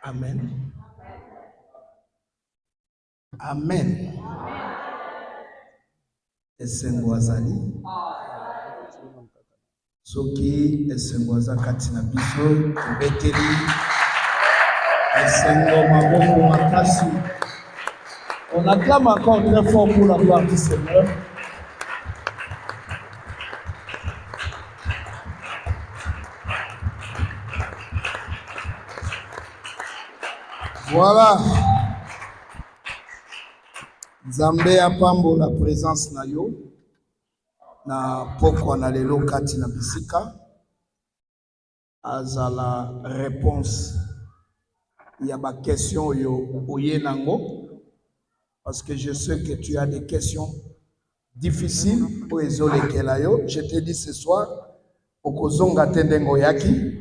Amen. Amen. Esengo azali. Soki esengo aza kati na biso beteli. Esengo maboko makasi. On acclame encore très fort pour la gloire du Seigneur. Voilà. Nzambe apambo la présence na yo. Na pokwa na lelo kati na bisika. Aza la réponse. Il y a ma question yo oye nango. Parce que je sais que tu as des questions difficiles pour isoler kelayo. Je te dis ce soir, okozonga tendengo yaki.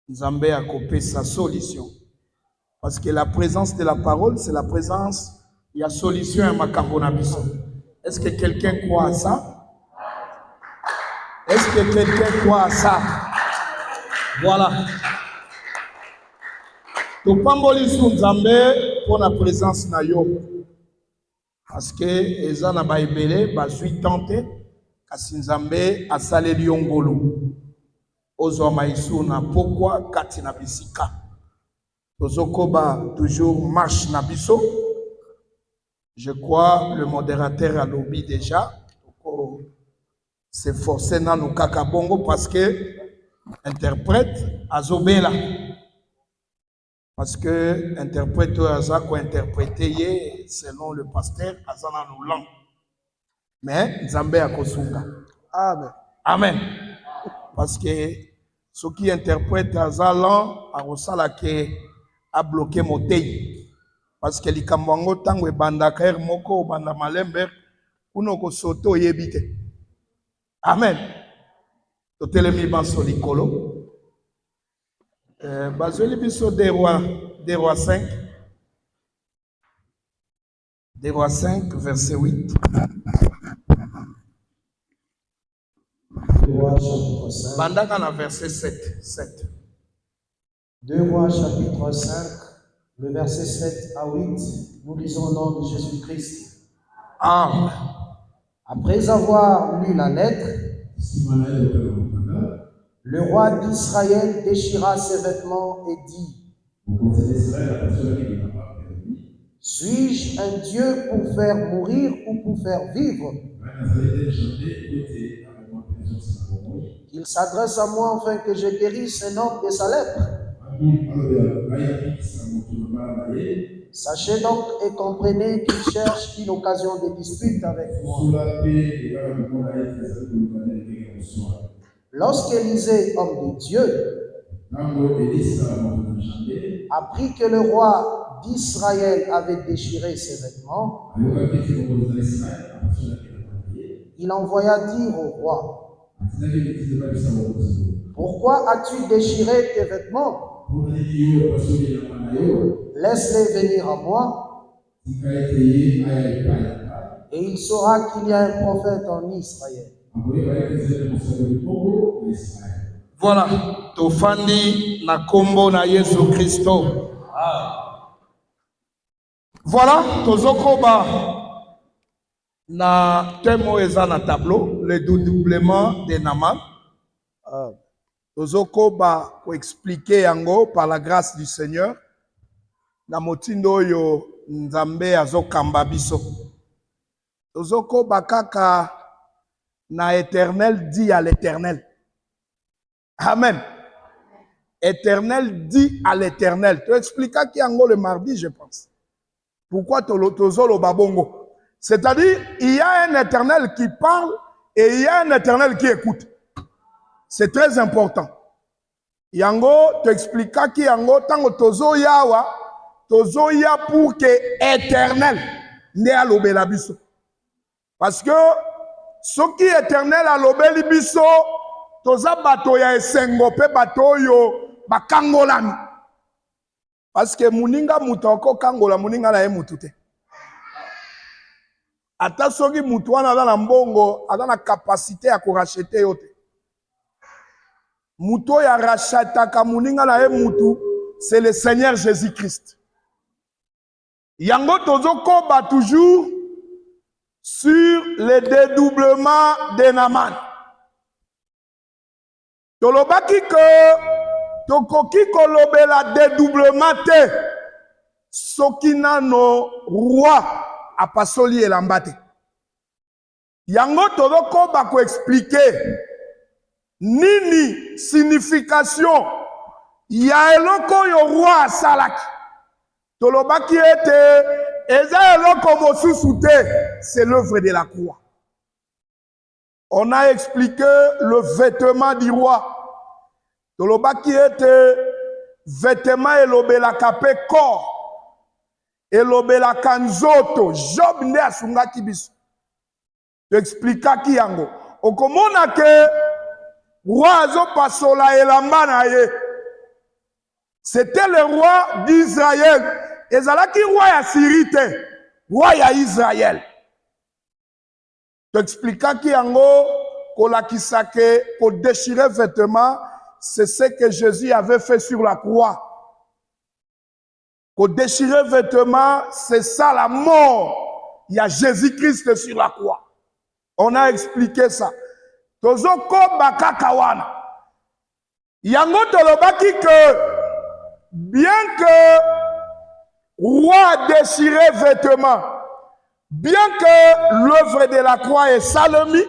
Nzambe a coupé sa solution. Parce que la présence de la parole, c'est la présence, il y a solution à makambo na biso. Est-ce que quelqu'un croit à ça? Est-ce que quelqu'un croit à ça? Voilà. Topamboli su Nzambe pour la présence na yo. Parce que eza na ba ebele bazui tante kasi Nzambe asaleli yo ngolu. Ozwa maisu na pokwa kati na bisika. Tozokoba toujours marche na biso. Je crois le modérateur a lobby déjà. S'efforcer na nous kaka bongo parce que interprète azobela. Parce que interprète aza ko interpréter selon le pasteur azana nous langue. Mais Nzambe akosunga. Amen. Amen. Parce que ce qui interprète azalan arosala ke a bloqué motei. Parce que likambango tango e bandaka moko banda malembe kuno ko soto yebite. Amen. Totelemi baso likolo. Bazoli biso des rois 5. Des rois 5 verset 8. Rois chapitre 5. Bandaka na verset 7. 2 Rois chapitre 5, le verset 7 à 8, nous lisons au nom de Jésus-Christ. Amen. Après avoir lu la lettre, le roi d'Israël déchira ses vêtements et dit: Suis-je un Dieu pour faire mourir ou pour faire vivre? Qu'il s'adresse à moi afin que je guérisse un homme de sa lèpre. Sachez donc et comprenez qu'il cherche une occasion de dispute avec moi. Lorsqu'Élisée, homme de Dieu, apprit que le roi d'Israël avait déchiré ses vêtements, il envoya dire au roi: Pourquoi as-tu déchiré tes vêtements? Laisse-les venir à moi, et il saura qu'il y a un prophète en Israël. Voilà, tofandi na kombo na Yesu Christo. Voilà, tozokoba na temo eza na tableau, le dédoublement de Naaman. Tozokoba pour expliquer yango par la grâce du Seigneur. Na motindo yo Nzambe azokamba biso. Tozokoba kaka na éternel dit à l'éternel. Amen. Éternel dit à l'éternel. Tu expliquas qui yango le mardi, je pense. Pourquoi tozolo babongo? C'est-à-dire, il y a un éternel qui parle et il y a un éternel qui écoute. C'est très important. Yango, tu expliquas qui yango, tango tozo yawa, tozo ya pour que éternel ne alobela biso. Parce que ce qui est éternel alobeli biso, toza bato ya esengo pe bato yo bakangolami. Parce que muninga mutoko kangola muninga na ye mutute. Ata soki mutu wana aza na mbongo, aza na capacité ya korachete yo te. Muto ya rachataka muninga na ye mutu, c'est le Seigneur Jésus-Christ. Yango tozoko ba toujours sur le dédoublement de Naaman. Tolobaki que tokoki kolobela dédoublement te soki nano roi apasoli elamba te. Yango tozoko ba ko expliquer nini signification ya eloko yo roi asalaki. Tolobaki ete eza eloko mosusu te, c'est l'œuvre de la croix. On a expliqué le vêtement du roi. Tolobaki ete vêtement elobelaka pe corps, elobelaka nzoto. Job nde asungaki biso. Toexplikaki yango. Okomona ke roi azopasola elamba na ye. C'était le roi d'Israël. Ezalaki roi ya Syrie te, roi ya Israël. Toexplikaki yango kolakisake ko déchirer vêtements, c'est ce que Jésus avait fait sur la croix. Ko déchirer vêtements, c'est ça la mort. Il y a Jésus-Christ sur la croix. On a expliqué ça. Tozoko bakakawana. Yango tolobaki que bien que roi déchiré vêtements, bien que l'œuvre de la croix est salami,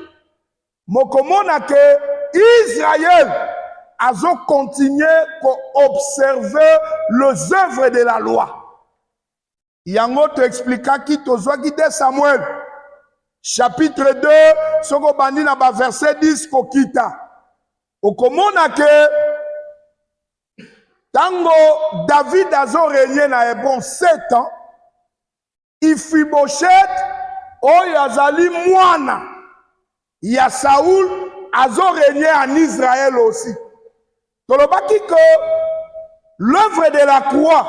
mokomona que Israël a continué à observer les œuvres de la loi. Yango te expliqua qui tozwaki de Samuel, chapitre 2, soko bandi na ba verset 10 kokita. Okomona que tango David azo régné na Hébron 7 ans, Iphiboshet oyo azali mwana ya Saoul azo régné en Israël aussi. Tolobaki que l'œuvre de la croix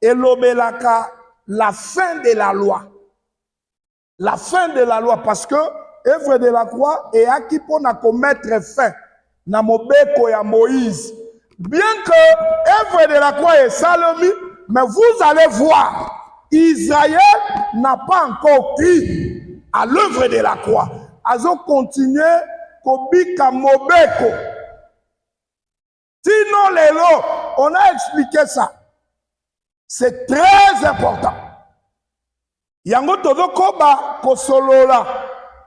est l'obelaka la fin de la loi. La fin de la loi, parce que l'œuvre de la croix est acquis pour commettre fin na mobeko ya Moïse. Bien que l'œuvre de la croix est salami, mais vous allez voir, Israël n'a pas encore pris à l'œuvre de la croix. Ils ont continué kobika mobeko. Sinon, lelo, on a expliqué ça. C'est très important. Yango todo koba kosolola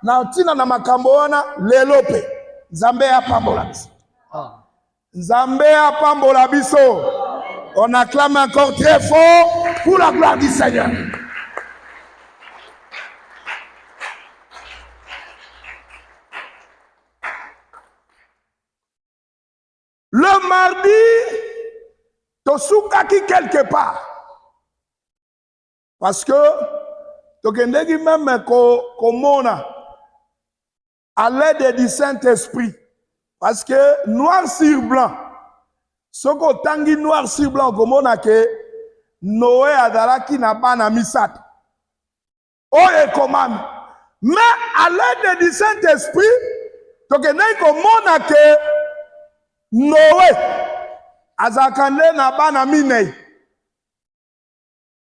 na ntina na makambo wana lelo pe. Nzambe apambola biso. Nzambe apambola biso. On acclame encore très fort pour la gloire du Seigneur. Le mardi, tosukaki quelque part. Parce que tokendeki même komona à l'aide du Saint-Esprit. Parce que noir sur blanc, soko tangi noir sur blanc komona ke Noé adalaki na bana misat. Oye komami. Mais à l'aide du Saint-Esprit, tokendeki komona ke Noé azakande na bana minei.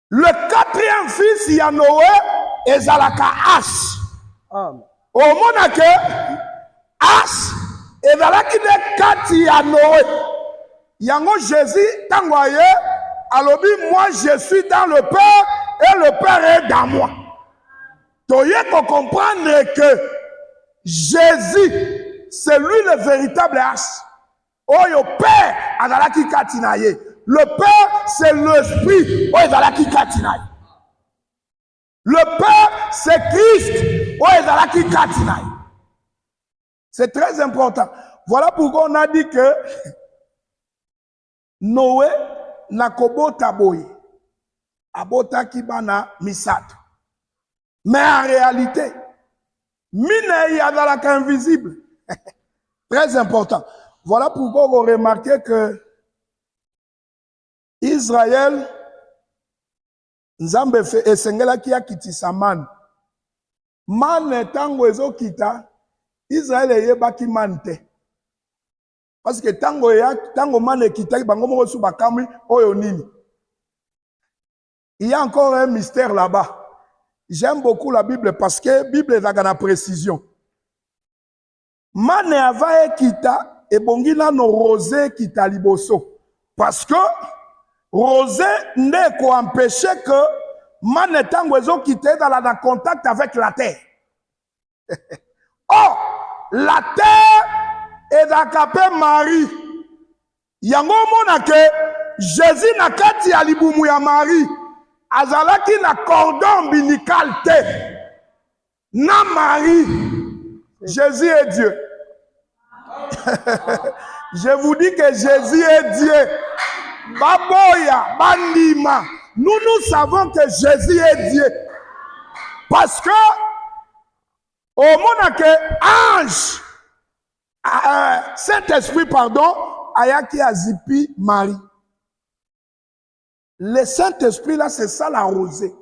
Le quatrième fils ya Noé ezalaka As. Au mona ke As ezalaki de kati ya Noé. Yango Jésus tangoye alobi moi je suis dans le Père et le Père est dans moi. Toye ko comprendre que Jésus c'est lui le véritable As. Oyo Père azalaki kati na ye. Le Père, c'est l'Esprit. Oh, ezalaki katinai. Le Père, c'est Christ. Oh, ezalaki katinai. C'est très important. Voilà pourquoi on a dit que Noé n'a kobota boye. Abota kibana misat. Mais en réalité, mine yazalaka invisible. Très important. Voilà pourquoi on remarque que Israël, Nzambe fe esengela ki akitisa man. Man tango ezokita, Israël eyebaki man te. Parce que tango mane kitaki bango moko su bakamwi oyo nini. Il y a encore un mystère là-bas. J'aime beaucoup la Bible parce que la Bible est dans précision. Mane ava ekita ebongina no rosé kita liboso. Parce que rosé ne ko empêcher que mane tango ezo kite dans la contact avec la terre. Oh, la terre est d'acapé Marie. Yango mona ke Jésus na kati ya libumu ya Marie. Azalaki na cordon ombilical te. Na Marie. Jésus est Dieu. Je vous dis que Jésus est Dieu. Baboya, bandima. Nous savons que Jésus est Dieu. Parce que au monde que ange, Saint-Esprit, pardon, ayaki azipi Marie. Le Saint-Esprit là, c'est ça la rosée.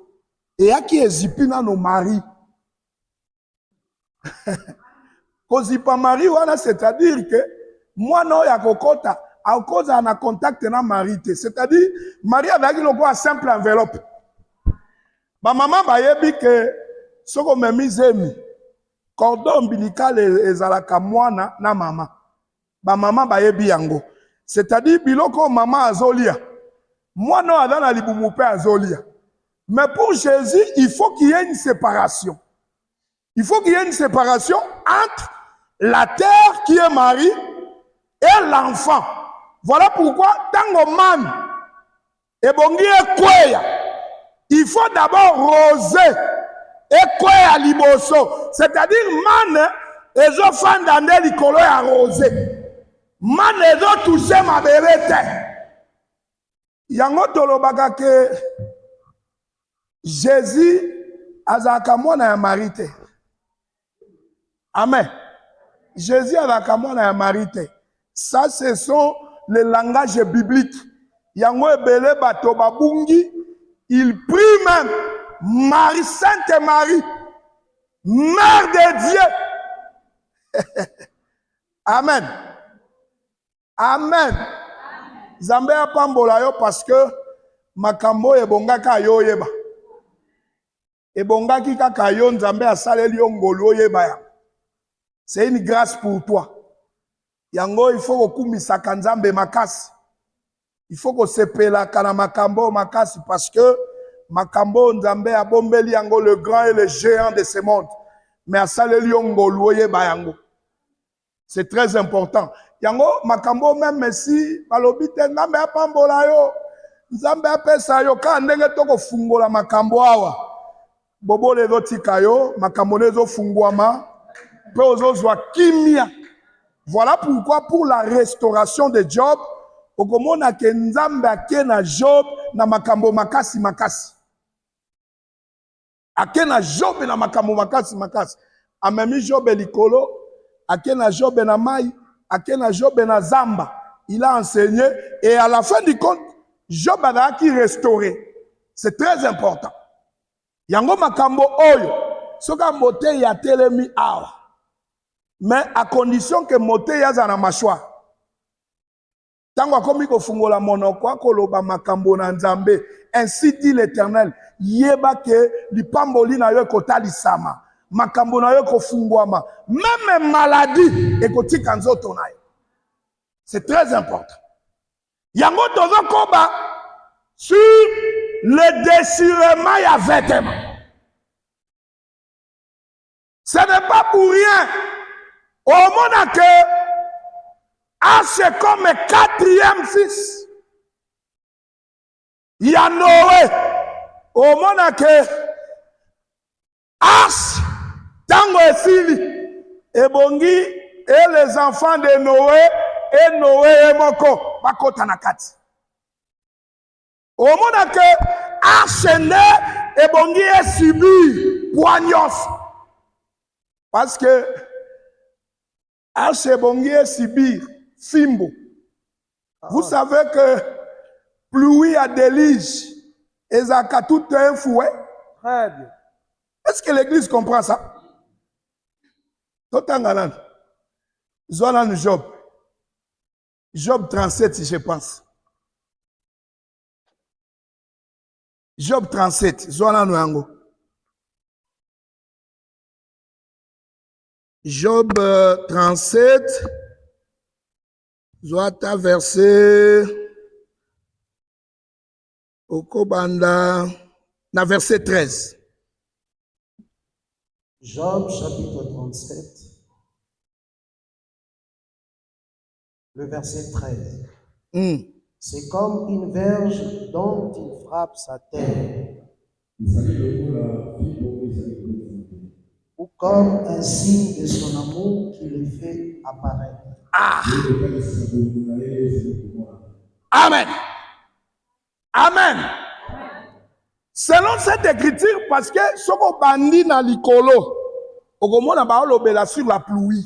Et ayaki azipi na nos maris. Kozipa Marie, voilà, c'est-à-dire que moi non ya kokota, à cause en a contact na Marie. C'est-à-dire, Marie avait une simple enveloppe. Ma maman ba yebi que soko memizemi. Cordon ombilical ezalaka mwana na mama. Ba mama ba yebi yango. C'est-à-dire biloko mama azolia. Mwana adana libumu pe azolia. Mais pour Jésus, il faut qu'il y ait une séparation. Il faut qu'il y ait une séparation entre la terre qui est Marie et l'enfant. Voilà pourquoi tango man ebongi ekweya. Il faut d'abord roser. Et quoi à liboso, c'est-à-dire man ezo fanda nde likolo ya rosé. Man ezo touché ma berete. Yango tolobaka ke Jésus azaka mwana ya Marie te. Amen. Jésus azaka mwana ya Marie te. Ça ce sont les langages bibliques. Yango ebele bato babungi, il prie même Marie, Sainte Marie, Mère de Dieu. Amen. Amen. Zambe apambola yo parce que makambo ebongaka yo yeba. Ebongaki kaka yo nzambe asaleli yo ngolu yeba ya. C'est une grâce pour toi. Yango il faut okumisaka nzambe makasi. Il faut que sepela kana makambo makasi parce que makambo nzambe abombeli yango le grand et le géant de ce monde. Mais asaleli yo ngolu yeba yango. C'est très important. Yango makambo même si balobi te nzambe apambola yo, nzambe apesa yo ka ndenge toko fungola makambo awa. Bobo lezo tika yo, makambo lezo fungwama, pe ozozwa kimia. Voilà pourquoi pour la restauration de Job, okomona ke nzambe ake na Job na makambo makasi makasi. Ake na Job na makambo makasi makasi. Amemi Job likolo, ake na Job na mai, ake na Job na zamba. Il a enseigné et à la fin du compte, Job a qui restauré. C'est très important. Yango makambo oyo, soka mote ya telemi awa. Mais à condition que mote ya na machwa. Tango akomi ko fungola monoko koloba makambo na nzambe. Ainsi dit l'Éternel, yeba ke lipamboli na yo kotali sama. Makambo na yo ko fungwama. Même maladie ekotika nzoto na yo. C'est très important. Yango tozo koba sur le déchirement ya vêtements. Ce n'est pas pour rien. Au moment que c'est comme quatrième fils. Il y a Noé. Au moment que Tango et Sili, et Bongi, et les enfants de Noé, et Noé et Moko, Bako Tanakati. Au moment que né, et Bongi est subi, Poignos. Parce que Bongi est subi, Fimbo. Vous savez que pluie à délige, et Zaka tout un fouet. Très bien. Est-ce que l'église comprend ça? Tout en galant. Zolan Job. Job 37, je pense. Job 37, Zoana Nuango. Job 37, Zoata verset Okobanda, na verset 13. Job chapitre 37, le verset 13. C'est comme une verge dont il frappe sa terre, ou comme un signe de son amour qui le fait apparaître. Amen. Amen. Selon cette écriture, parce que ce qu'on bandit dans l'icolo, au moment où sur la pluie,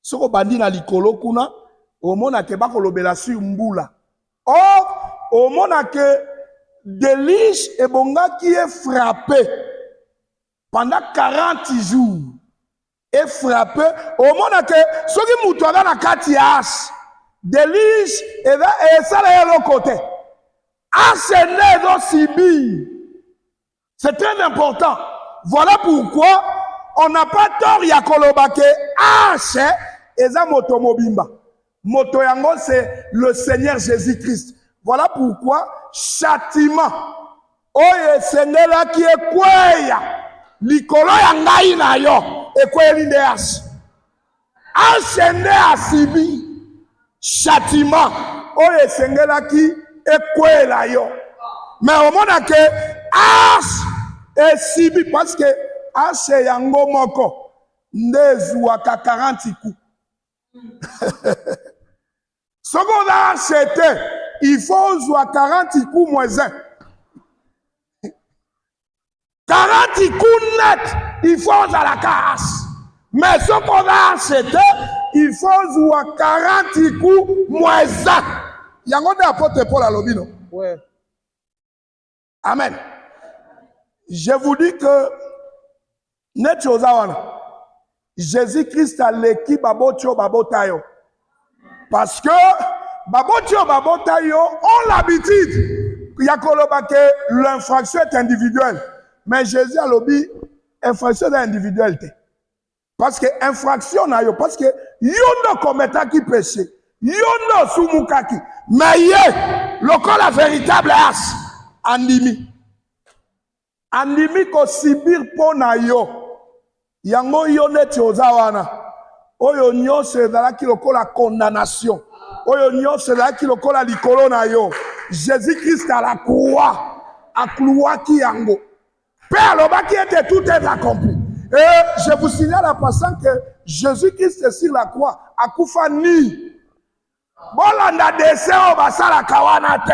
ce qu'on bandit dans l'icolo, au moment où on sur mboula. Or, au moment que Déliche et Bonga qui est frappé pendant 40 jours, est frappé, au moment que ceux qui moutoient dans la katias, Déliche et ça là l'autre côté. Asséné dans Sibi. C'est très important. Voilà pourquoi on n'a pas tort ya kolobake H et za moto mobimba. Moto yango c'est le Seigneur Jésus-Christ. Voilà pourquoi châtiment oye sengela qui est kweya likolo ya ngai na yo ekweli nde H. Asséné à Sibi. Châtiment oye sengela qui ekwela yo. Mais au moment que As et Sibi, parce que As et yango moko, ndezuaka 40 coups. Ce qu'on a acheté, il faut jouer 40 coups moins 1. 40 coups net, il faut à la casse. Mais ce qu'on a acheté, il faut jouer 40 coups moins 1. Yango de apôtre Paul à l'obino. Ouais. Amen. Je vous dis que Jésus-Christ a l'équipe babotio babotayo. Parce que babotio babotayo ont l'habitude. Il y a que l'infraction est individuelle. Mais Jésus a l'objet, infraction est individuelle. Parce que infraction na yo, parce que yono commettant qui péché, yono sumukaki, mais le la véritable as. Andimi ko sibir pona yo yango yo neti ozawana oyo nyonso ezalaki lokola condamnation oyo nyonso ezalaki lokola likolo na yo Jésus-Christ à la croix aklouaki yango pe alobaki ete tout est accompli. Et je vous signale en passant que Jésus-Christ est sur la croix akufa ni bolanda dessin basala kawana te.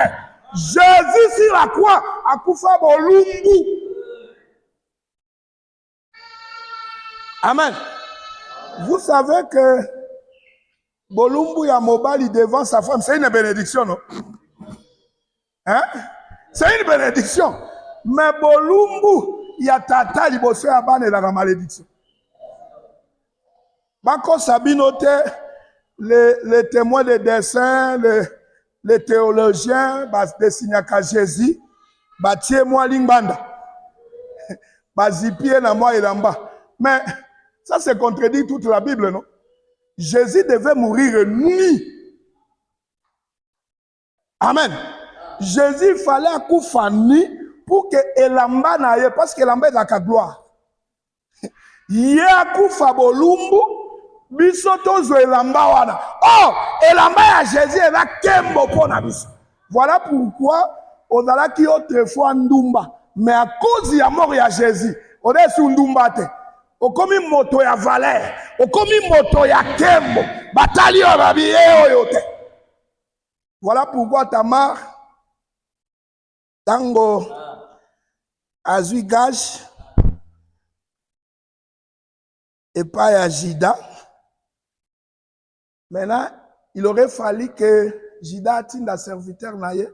Jésus sur la croix a koufa bolumbu. Amen. Vous savez que bolumbu ya mobali devant sa femme, c'est une bénédiction, non? Hein? C'est une bénédiction. Mais bolumbu ya tata liboso ya bane la malédiction. Bako sabinote les témoins de dessin, les théologiens, des signes à Jésus, bâtir moi lingbanda, bazipie na moi elamba. Mais ça c'est contredit toute la Bible, non? Jésus devait mourir nuit. Amen. Jésus fallait accoucher nuit pour que elamba na ye, parce que elamba est la gloire. Ye accouche bolumbu. Bisoto zo elamba wana. Oh, elamba ya Jésus est là kembo pona biso. Voilà pourquoi on a là qui autrefois ndumba, mais à cause de la mort de Jésus, on est sur ndumba te. O komi moto ya valeur, o komi moto ya kembo, batali o babiye oyote. Voilà pourquoi Tamar tango azui gage et pas ya Jida. Maintenant, il aurait fallu que Jida attinde la serviteur naye,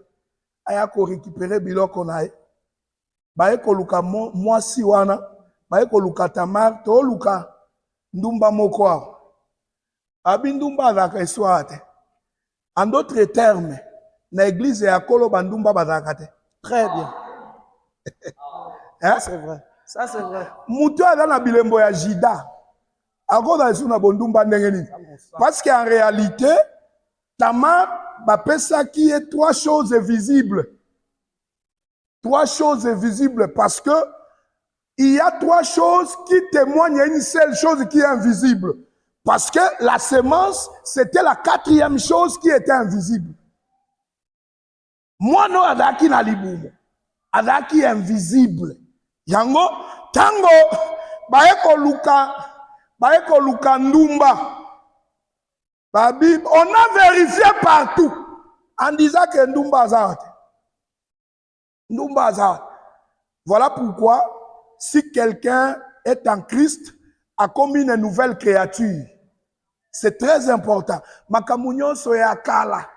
aya ko récupérer biloko naye. Baye ko luka mwasi wana, baye ko luka Tamar, to luka ndumba moko. Abi ndumba azaka eswate. En d'autres termes, na église ya kolo bandumba bazakate. Très bien. Hein? C'est vrai. Ça, c'est vrai. Mutu aza na bilembo ya jida. Akoza esu na bondumba ndenge nini. Parce qu'en réalité, Tamar bapesa qui est trois choses visibles. Trois choses visibles parce que il y a trois choses qui témoignent à une seule chose qui est invisible. Parce que la sémence, c'était la quatrième chose qui était invisible. Moi, non, adaki na libumo. Adaki invisible. Yango, tango, baeko luka ndumba. Babi, on a vérifié partout en disant que ndumba azat. Ndumba azat. Voilà pourquoi, si quelqu'un est en Christ, a commis une nouvelle créature. C'est très important. Makamunyo soya kala.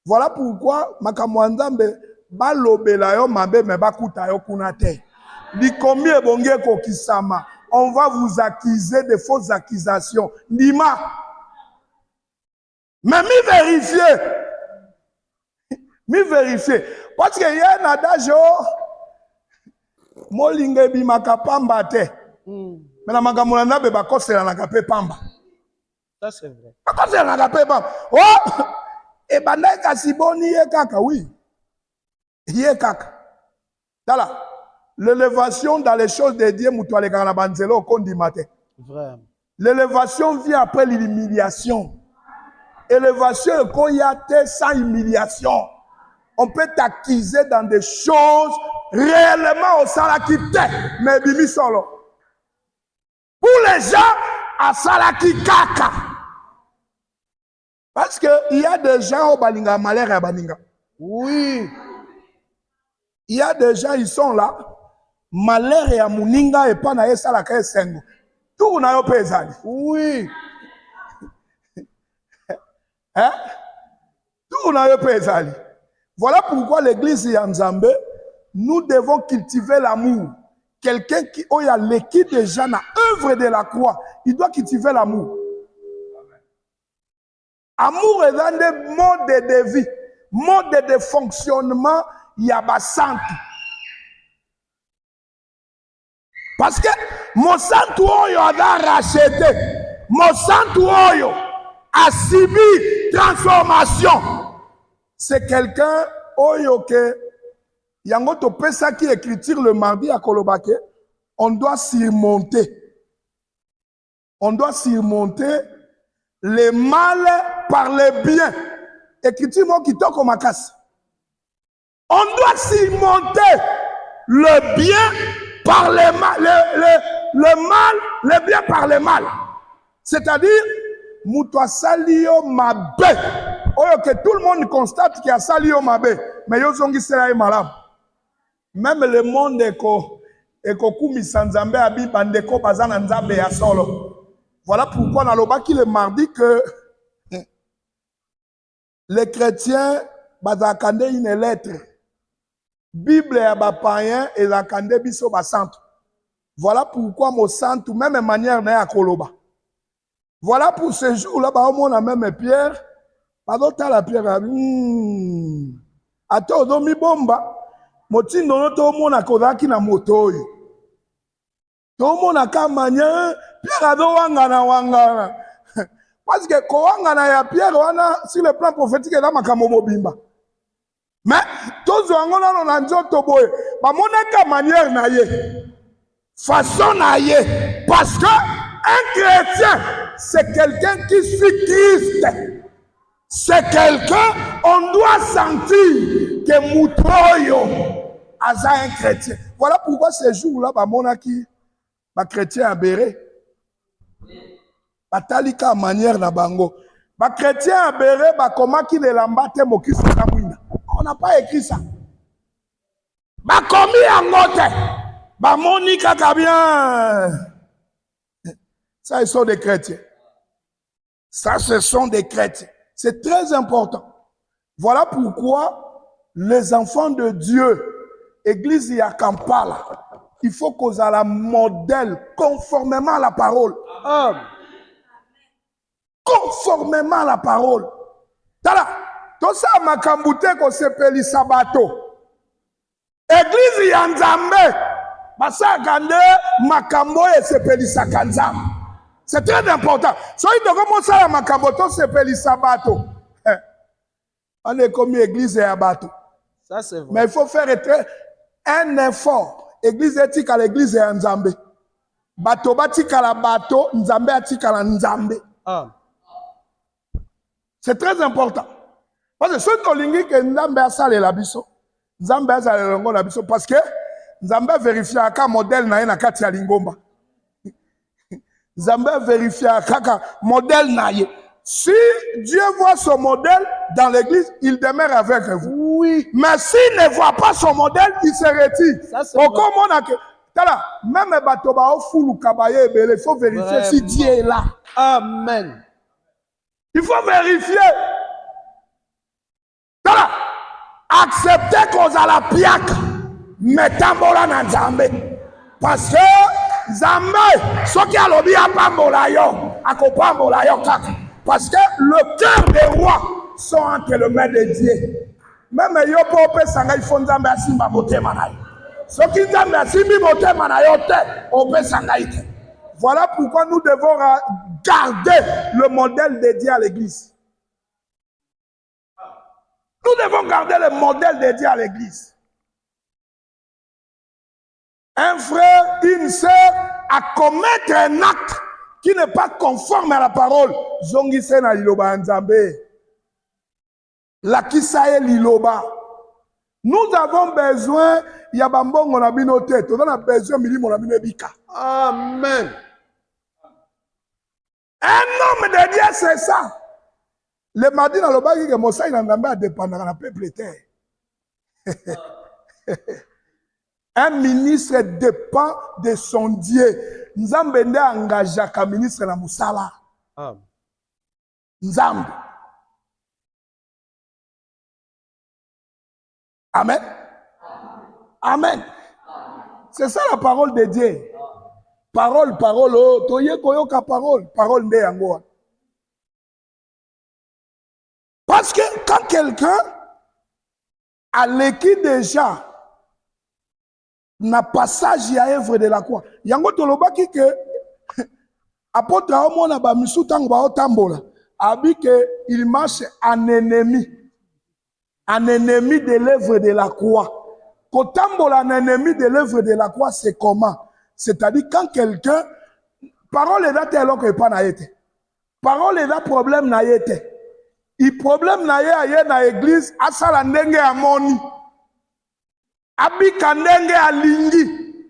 Voilà pourquoi makamwanzambe balobela yo mabe me bakuta yo kunate. Likomi ebonge kokisama. On va vous accuser de fausses accusations. Nima. Mais mi vérifier. Parce que y a un adage molinge bimaka pamba te. Mais na makamulanda be bakosela na kape pamba. Ça, c'est vrai. Bakosela na kape pamba. Oh! Et bandai kasiboni ye kaka, oui. Ye kaka. Tala. L'élévation dans les choses de Dieu, mutuale kana banzelo kondi mate. Vraiment. L'élévation vient après l'humiliation. Élévation est quand il y a sans humiliation. On peut t'accuser dans des choses réellement au salakite, mais bimi solo. Pour les gens, à salaki kaka. Parce que il y a des gens au balinga malheur à baninga. Oui. Il y a des gens, ils sont là. Malheur et à muninga et pas na salaka sengo. Tout na yo pezali. Oui. Hein? Tout na yo pezali. Voilà pourquoi l'église Yanzambe, nous devons cultiver l'amour. Quelqu'un qui a l'équipe déjà dans l'œuvre de la croix, il doit cultiver l'amour. Amour est dans des modes de vie, modes de fonctionnement, il y a des santé. Parce que mon santé a racheté, mon santé a subi transformation. C'est quelqu'un que yango to pesa qui écriture le mardi à Kolobake, on doit surmonter. On doit surmonter le mal par le bien. Écriture mo kitoko makasi. On doit surmonter le bien par le mal, le mal, le bien par le mal. C'est-à-dire, mutwa salio mabe. Oyo que tout le monde constate qu'il y a salio mabe, mais yo zongi sera malam. Même le monde eko kumi sanzambe abi bandeko bazana nzambe ya solo. Voilà pourquoi dans le baki le mardi que les chrétiens bazakande une lettre. Bible ya ba païen et zakande biso ba santo. Voilà pourquoi mon santo même manière na ya koloba. Voilà pour ce jour-là ba on a même Pierre. Pardon la Pierre. Ato domi bomba. Moti nono to mona kodaki na moto yo. To mona kamanya Pierre ado wangana. Parce que ko wangana ya Pierre wana sur le plan prophétique là makamo mobimba. Mais tous wangona na nzoto boye. Ba monaka manière na ye. Façon na ye parce que un chrétien c'est quelqu'un qui suit Christ. C'est quelqu'un, on doit sentir que Moutoyo a un chrétien. Voilà pourquoi ces jours-là, monaki, chrétien abéré. Talika manière na bango. Chrétien abéré, comment qui ne l'embate moki samouina. On n'a pas écrit ça. Commis en note. Monika bien. Ça, ils sont des chrétiens. Ça, ce sont des chrétiens. C'est très important. Voilà pourquoi les enfants de Dieu, Église ya Kampala, il faut qu'on ait la modèle conformément à la parole. Conformément à la parole. Tala. tosala makambo te kosepelisa bato. Église ya Nzambe basalaka nde makambo oyo esepelisaka Nzambe. C'est très important. Soki tokomosala makambo tosepelisa bato, on est comme église ya bato. Ça, c'est vrai. Mais il faut faire un effort. Église etikala église ya Nzambe. Bato batikala bato, Nzambe atikala Nzambe. Ah. C'est très important. Parce que ceux qui ont que Nzambe asalela biso, Nzambe asalela ngo na biso parce que Nzambe vérifie aka modèle na ye na kati ya lingomba. Nzambe vérifie aka modèle na ye. Si Dieu voit son modèle dans l'église, il demeure avec vous. Oui. Mais s'il ne voit pas son modèle, il se retire. Même il faut vérifier Vraiment. si Dieu est là. Amen. Il faut vérifier. Tala, acceptez qu'on a la piaque, metambola na Nzambe. Parce que Nzambe, ce qui a l'obi a pambola yo, a kopambola yo kaka. Parce que le cœur des rois sont entre les mains de Dieu. Même yo pope sanga il faut Nzambe asimba motema na yo. Ce qui Nzambe asimbi motema na yo te, ope sanga ite. Voilà pourquoi nous devons garder le modèle de Dieu à l'église. Nous devons garder le modèle de Dieu à l'église. Un frère, une sœur, à commettre un acte qui n'est pas conforme à la parole. Zongise na liloba Nzambe. La kisaye liloba. Nous avons besoin, il y a bambongo na bino te, nous avons besoin milimo na bino bika. Amen. Un homme de Dieu, c'est ça. Le mardi dans le bas, il y a Mossa, il a Nzambe à dépendre de la peuple terre. Un ministre dépend de son Dieu. Nzambe nde engagé comme ministre na musala. Amen. Nzambe. Amen. Amen. C'est ça la parole de Dieu. Parole, oh, toye koyoka parole, parole nde yango. Parce que quand quelqu'un a l'écrit déjà na passage ya œuvre de la croix, yango tolobaki que apôtre Aomona ba misutango ba otambola, abi que il marche en ennemi de l'œuvre de la croix. Kotambola en ennemi de l'œuvre de la croix, c'est comment? C'est-à-dire quand quelqu'un, parole est là, alors que pas naïté. Parole est là, problème naïté. Il problème naïe na église, asala ndenge amoni. Abika ndenge alingi.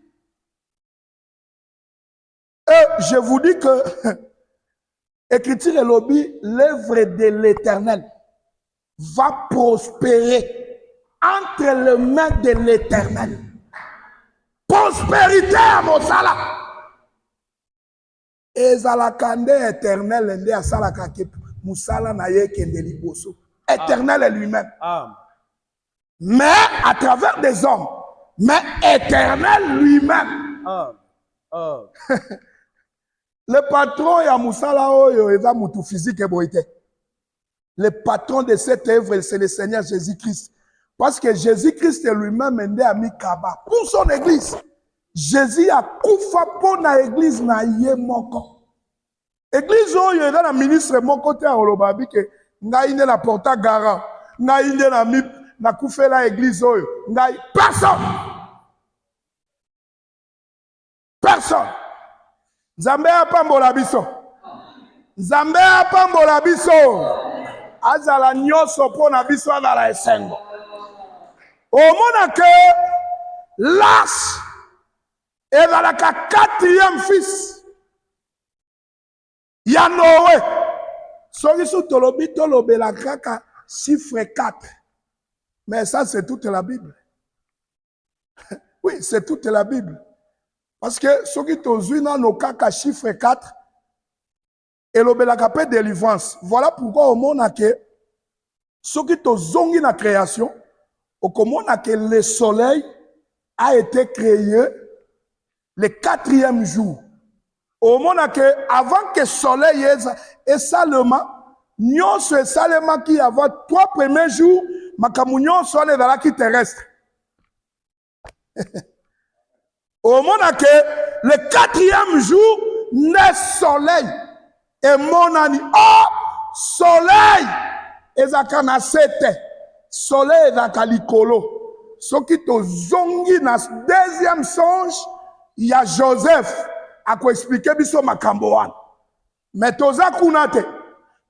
Et je vous dis que, écriture et lobby, l'œuvre de l'Éternel va prospérer entre les mains de l'Éternel. Prospérité à Mosala. Ezalakande éternel nde asalaka ke musala na ye kende liboso. Éternel est lui-même. Mais à travers des hommes. Mais éternel lui-même. Le patron ya musala oyo eza mutu physique et boite. Le patron de cette œuvre, c'est le Seigneur Jésus-Christ. Parce que Jésus-Christ lui-même nde a mis kaba pour son église. Jésus a koufa pour na église na ye moko. Église oyo eza na ministre moko te olobabi ke ngai nde na porta garant, ngai nde na mi na koufela église oyo, ngai personne. Personne. Nzambe apambola biso. Nzambe apambola biso. Azala nyonso po na biso azala esengo. Omona ke Lâche ezalaka quatrième fils ya Noé. Soki sous tolobi tolobela kaka chiffre 4. Mais ça c'est toute la Bible. Oui, c'est toute la Bible. Parce que soki tozwina no kaka chiffre 4 et l'obelaka pe délivrance. Voilà pourquoi au monde a que soki tozongi na création, au komona que le soleil a été créé le 4e jour. Au monde que avant que le soleil est seulement nyonso esalemaki avant 3 premiers jours makambo nyonso wana ezalaki terrestre. Omona ke le 4e jour le soleil emonani. Oh, soleil ezaka na sete, soleil ezaka likolo. Soki tozongi na 2e songe ya Joseph ako expliquer biso makambo wana. Mais toza kuna te.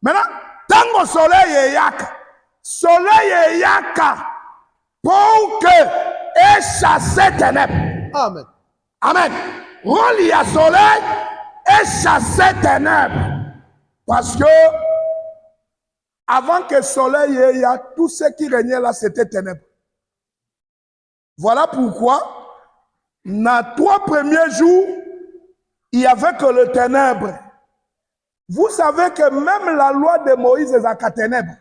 Maintenant, tango soleil eyaka pour que chasser ténèbres. Amen. Amen. Rôle ya soleil et chasser ténèbres. Parce que avant que le soleil y a tout ce qui régnait là, c'était ténèbres. Voilà pourquoi, dans 3 premiers jours, il n'y avait que le ténèbre. Vous savez que même la loi de Moïse est à ténèbres.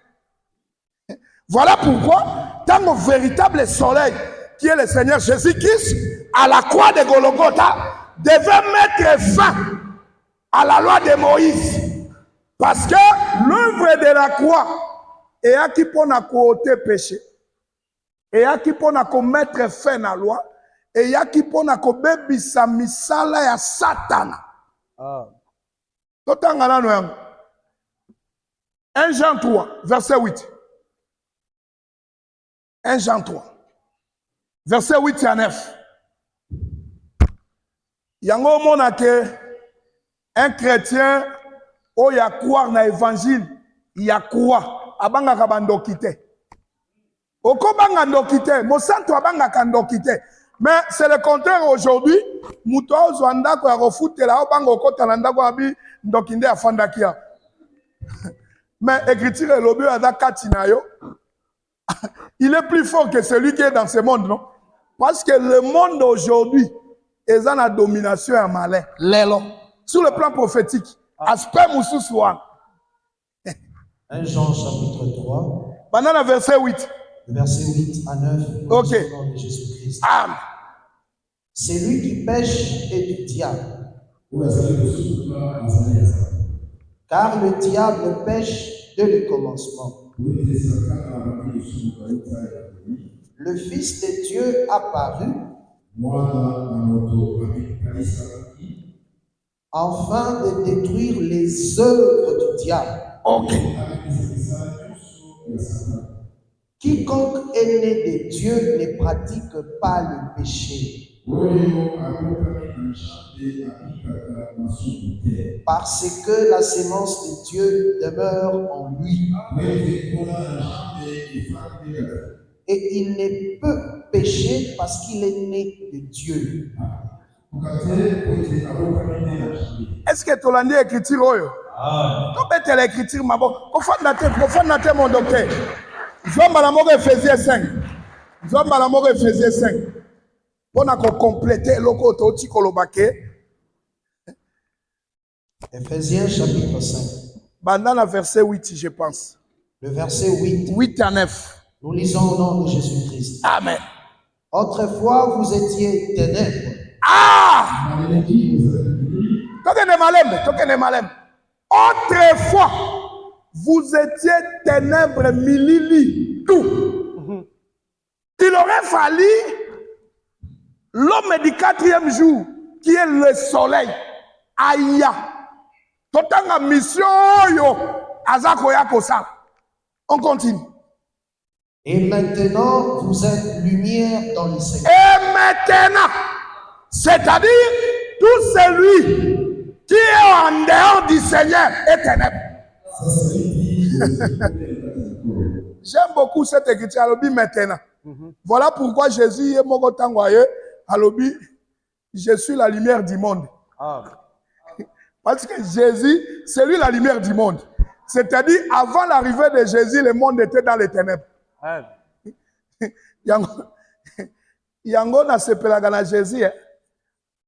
Voilà pourquoi, tant le véritable soleil, qui est le Seigneur Jésus-Christ, à la croix de Golgotha, devait mettre fin à la loi de Moïse. Parce que l'œuvre de la croix est à qui pour ôter péché, et à qui pour mettre fin à la loi, et à qui pour bebisa misala ya Satana. 1 Jean 3, verset 8. 1 Jean 3, verset 8 à 9. Yango mona ke un chrétien o ya croire na évangile, ya croire abanga ka bandokite. Oko banga ndokite, mo santo abanga ka ndokite. Mais c'est le contraire aujourd'hui. Muto ozwanda ko ya kofutela o banga okota na ndako abi ndokinde afandakia. Mais écriture elobi ada katina yo. Il est plus fort que celui qui est dans ce monde, non? Parce que le monde aujourd'hui est dans la domination et malin. Sur le plan prophétique, aspect moussousouan. 1 Jean chapitre 3. Pendant le verset 8. Verset 8 à 9. Ok. Au nom de Jésus-Christ. Amen. Celui qui pêche est du diable. Car le diable pêche dès le commencement. Le Fils de Dieu apparu afin de détruire les œuvres du diable. Ok. Quiconque est né de Dieu ne pratique pas le péché. Parce que la sémence de Dieu demeure en lui. Et il ne peut pécher parce qu'il est né de Dieu. Est-ce que tu l'as dit écriture oyo? Tu peux l'écriture ma bon. Profane mon docteur. Zomba la mort Ephésiens 5. Zomba la mort Ephésiens 5. On a complété loko toti kolobake. Ephésiens chapitre 5. Pendant le verset 8, je pense. Le verset 8. 8 à 9. Nous lisons au nom de Jésus-Christ. Amen. Autrefois, vous étiez ténèbres. Ah! Tokene malem. Autrefois, vous étiez ténèbres milili, tout. Il aurait fallu l'homme du 4e jour, qui est le soleil, Aïa. Totanga mission yo, azako ya kosa. On continue. Et maintenant, vous êtes lumière dans le Seigneur. Et maintenant, c'est-à-dire tout celui qui est en dehors du Seigneur est ténèbre. J'aime beaucoup cette écriture. Alobi maintenant. Voilà pourquoi Jésus est mon tangoye. Alobi, je suis la lumière du monde. Parce que Jésus, c'est lui la lumière du monde. C'est-à-dire, avant l'arrivée de Jésus, le monde était dans les ténèbres. Yango na sepelaga na Jésus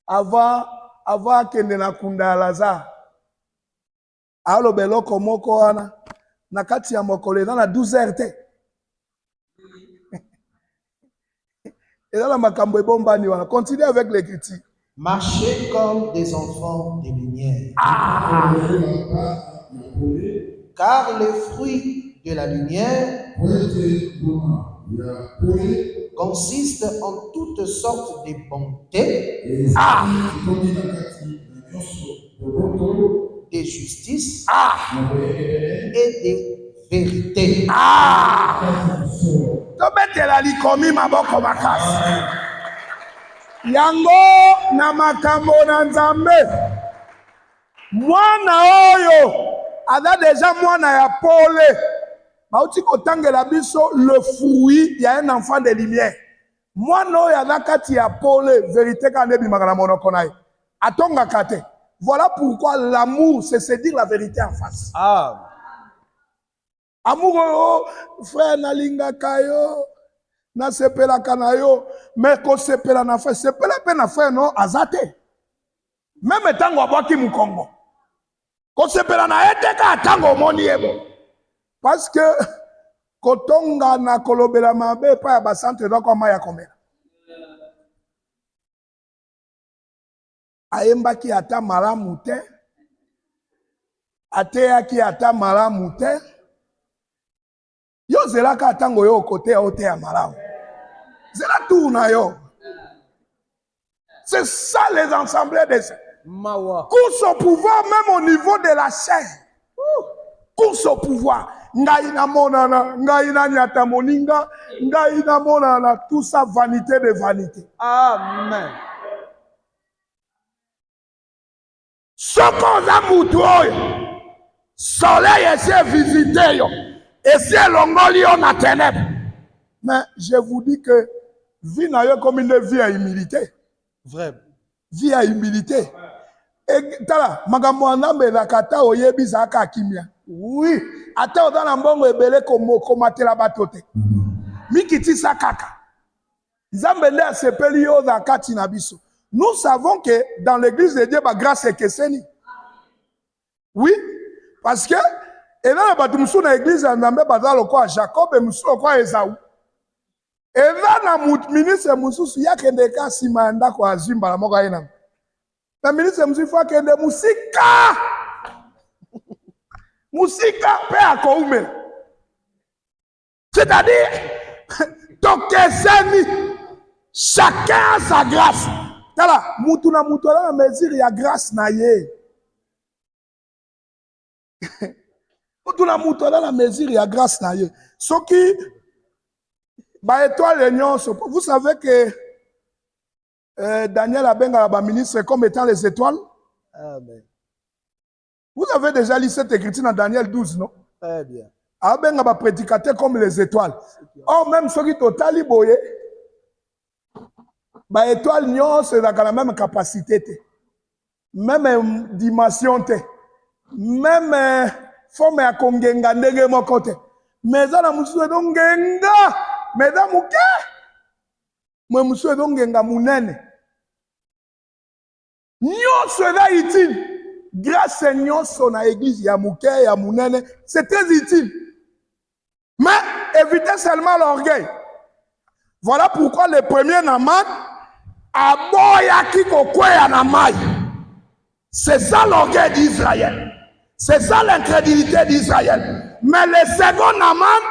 avant kende na kunda Lazare. Alo beloko moko wana na kati ya mokolo na 12h te. Et là la makambo ebombani wana. Continue avec l'écriture. Marchez comme des enfants de lumière. Car les fruits de la lumière consistent en toutes sortes de bontés, de justice et de vérité. Tobetela likomi maboko makasi. Yango na makambo na Nzambe. Mwana oyo aza deja mwana ya pole. Bauti kotangela biso le fruit ya un enfant de lumière. Mwana oyo aza kati ya pole, vérité ka nebimaka na monoko na ye. Atongaka te. Voilà pourquoi l'amour, c'est se dire la vérité en face. Amour oyo, frère nalingaka yo, na sepelaka na yo, mais ko sepela na frère, sepela pe na frère no azate. Même tango abwaki mukongo. Ko sepela na eteka tango moni yebo. Parce que kotonga na kolobela mabe pa ya basantre doko maya komela. Ayembaki ata malamu te, ateyaki ata malamu te, yo zelaka atango yo kote ya ote ya malamu. Zela tout na yo. C'est ça les assemblées des saints. Course au pouvoir même au niveau de la chair. Course au pouvoir. Ngai na monana, ngai na nyata moninga, ngai na monana, tout ça vanité de vanité. Amen. Soko za mutu oyo, soleil essaie visiter yo, essaie longoli yo na ténèbres. Mais je vous dis que vie na yo comme une vie à humilité. Vrai. Vie à humilité. Et tala, magambo nzambe na kata oyebi zaka kimia. Oui, ata odana mbongo ebele komatela bato te. Mikitisa kaka. Nzambe nde asepeli yo na kati na biso. Nous savons que dans l'église de Dieu, grâce est keseni. Oui, parce que et là bato musu na église nzambe bazalo kwa Jacob et musu kwa Esaü. Et là na ministre mususu yakende ka sima ndako azimba na moko yena. Na ministre musu fa kende musika. Musika pe akoumela. C'est-à-dire tokeseni chacun a sa grâce. Tala mutu na mutu la mesure ya grâce na ye. Mutu na mutu la mesure ya grâce na ye. Soki ba étoile nyonso, vous savez que Daniel Abenga ba ministre comme étant les étoiles. Amen. Vous avez déjà lu cette écriture dans Daniel 12, non? Très bien. Abenga ba prédicateur comme les étoiles. Or même ceux qui totali boye ba étoile nyonso dans la même capacité te. Même dimension te. Même forme ya kongenga ndenge moko te. Mais na musu edongenga, mesdames muke. Moi musu edongenga munene. Nyonso eza utile. Grâce à nyonso na église ya muke ya munene, c'est très utile. Mais évitez seulement l'orgueil. Voilà pourquoi le premier Naman aboyaki kokweya na mai. C'est ça l'orgueil d'Israël. C'est ça l'incrédulité d'Israël. Mais le second Naman,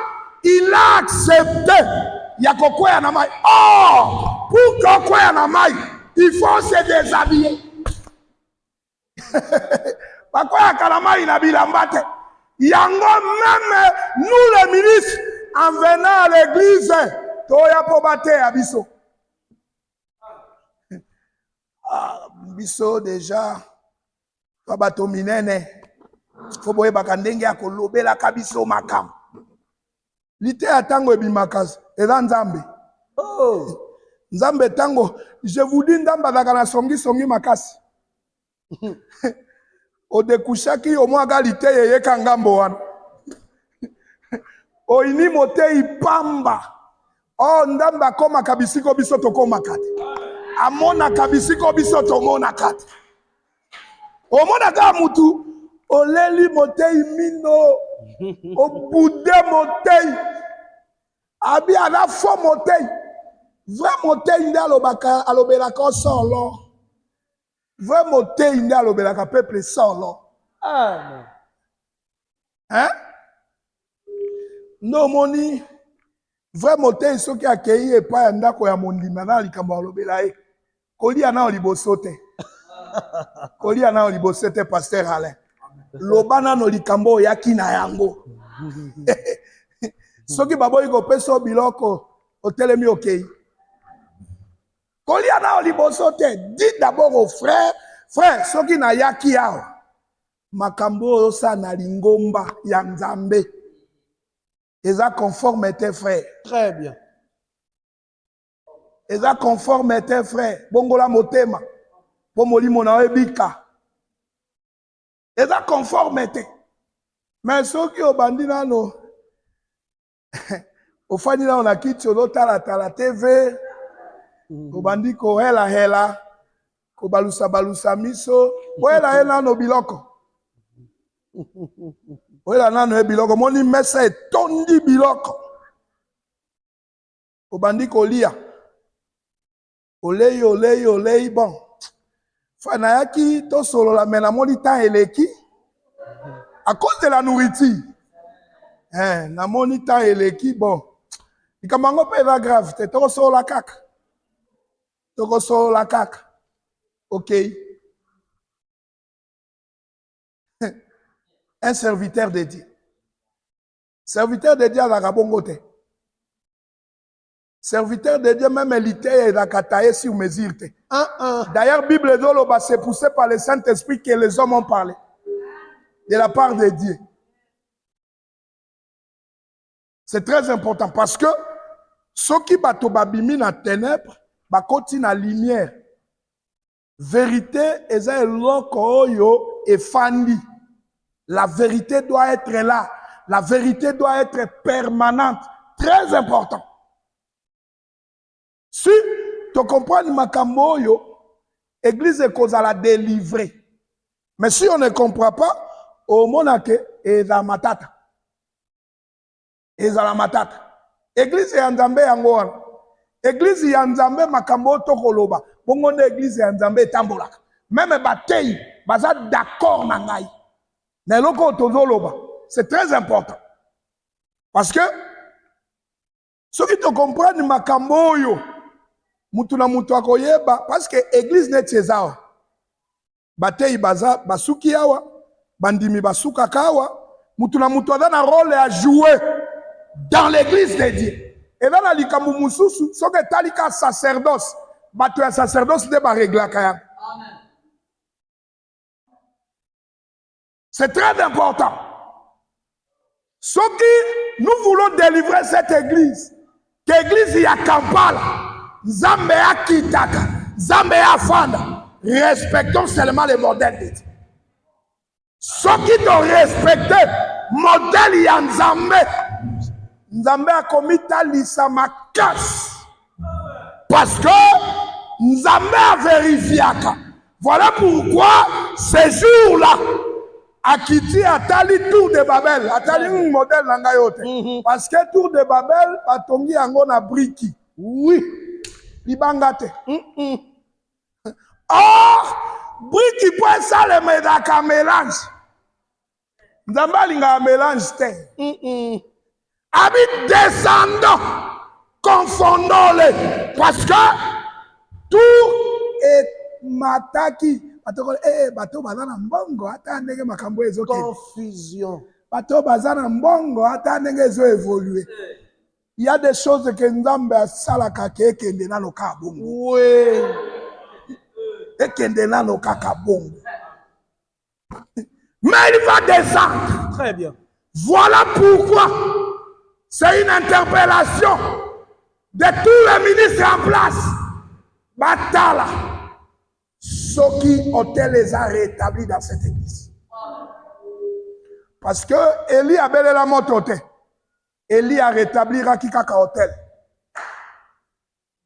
il a accepté. Yakokweya na mai. Oh, pour kokweya na mai, il faut se déshabiller. Bakoya kalama ina bilambate. Yango même nous les ministres en venant à l'église, toya pobate abiso. Biso déjà bato minene. Faut boye bakandenge ya kolobela kabiso makam. Lite atango ebimakazi eza Nzambe. Oh, Nzambe tango, je vous dis ndamba zakana songi makasi. Odekushaki omwaga lite yeyeka ngambo wana. Oini mote ipamba. Oh ndamba koma kabisiko biso tokoma kati. Amona kabisiko biso tomona kati. Omona ka mutu oleli mote imino. Obude mote. Abi ala fo mote. Vrai mote inde alobelaka solo. Vrai mote inde alobelaka peuple solo. amen. Hein? Non, moni. Vraiment, te soki akei et pas ndako ya mondima na likambo alobela e. Kolia na olibosote. Kolia na olibosote pasteur Alain. Lobana no likambo yaki na yango. Soki baboyi ko peso biloko otelemi okei. Kolia na olibosote. Dis d'abord aux frères, frère, soki na yaki yao. Makambo osa na lingomba ya Nzambe. Eza conforme tes frères. Très bien. Eza conforme tes frères. Bongola motema. Po molimo na ebika. Eza conforme te. Mais soki obandi nano ofani na ona kiti olotala tala TV. Obandi ko hela ko balusa miso. Ko hela no biloko. Oela nano biloko moni mesa etondi biloko. Obandi kolia. Olei bon. Fana yaki to solo la mena moni temps eleki. À cause de la nourriture. Na moni temps eleki bon. Ikamango pe va grave te toko solo la kaka. Toko solo la kaka. OK. Un serviteur de Dieu. Serviteur de Dieu à la rabongote. Serviteur de Dieu, même élité et la kataye sur mesure. D'ailleurs, Bible d'Oloba s'est poussé par le Saint-Esprit que les hommes ont parlé. De la part de Dieu. C'est très important parce que ceux qui bato babimi na ténèbres, bakoti na lumière. Vérité, eza eloko oyo efandi. La vérité doit être là. La vérité doit être permanente. Très important. Si tu comprends makambo yo, église est cause à la délivrer. Mais si on ne comprend pas, au monake et la matata. Et la matata. Église est Nzambe yango. Église est Nzambe makambo tokoloba. Bongo na église est Nzambe tambola. Même batei, baza d'accord na ngai. C'est très important. Parce que ceux qui te comprennent makambo yo, mutu na mutu akoyeba, parce que église net chézao. Batei baza basuki yawa, bandimi basuka kawa, mutu na mutu a un rôle à jouer dans l'église de Dieu. Et là, la likambu mususu, so que talika sacerdoce, batu ya sacerdoce de ba régla kaya. C'est très important. Ce qui nous voulons délivrer cette église, l'église y a Kampala, Nzambe ya Kitaka, Nzambe ya Fanda, respectons seulement les modèles de Dieu. Ce qui doit respecter modèle ya Nzambe, Nzambe a commis talisa makas. Parce que Nzambe a vérifié. Voilà pourquoi ces jours-là, Akiti atali tour de Babel, atali un modèle nangayote. Parce que tour de Babel, batongi ango na briki. Oui. Libangate. Or, briki peut ça le medaka mélange. Nzamba linga mélange te. Habite descendant, confondons-les. Parce que tout est mataki. Bato bazana mbongo ata ndenge makambo ezo Confusion. Bato bazana mbongo ata ndenge ezo évoluer. Il y a des choses que Nzambe asalaka ke kende na loka bongo. Oui. Ekende na loka bongo. Mais il va descendre. Très bien. Voilà pourquoi c'est une interpellation de tous les ministres en place. Batala. Ceux qui ont les a rétablis dans cette église. Parce que Élie a belé la motote. Élie a rétabli Rakikaka Hôtel.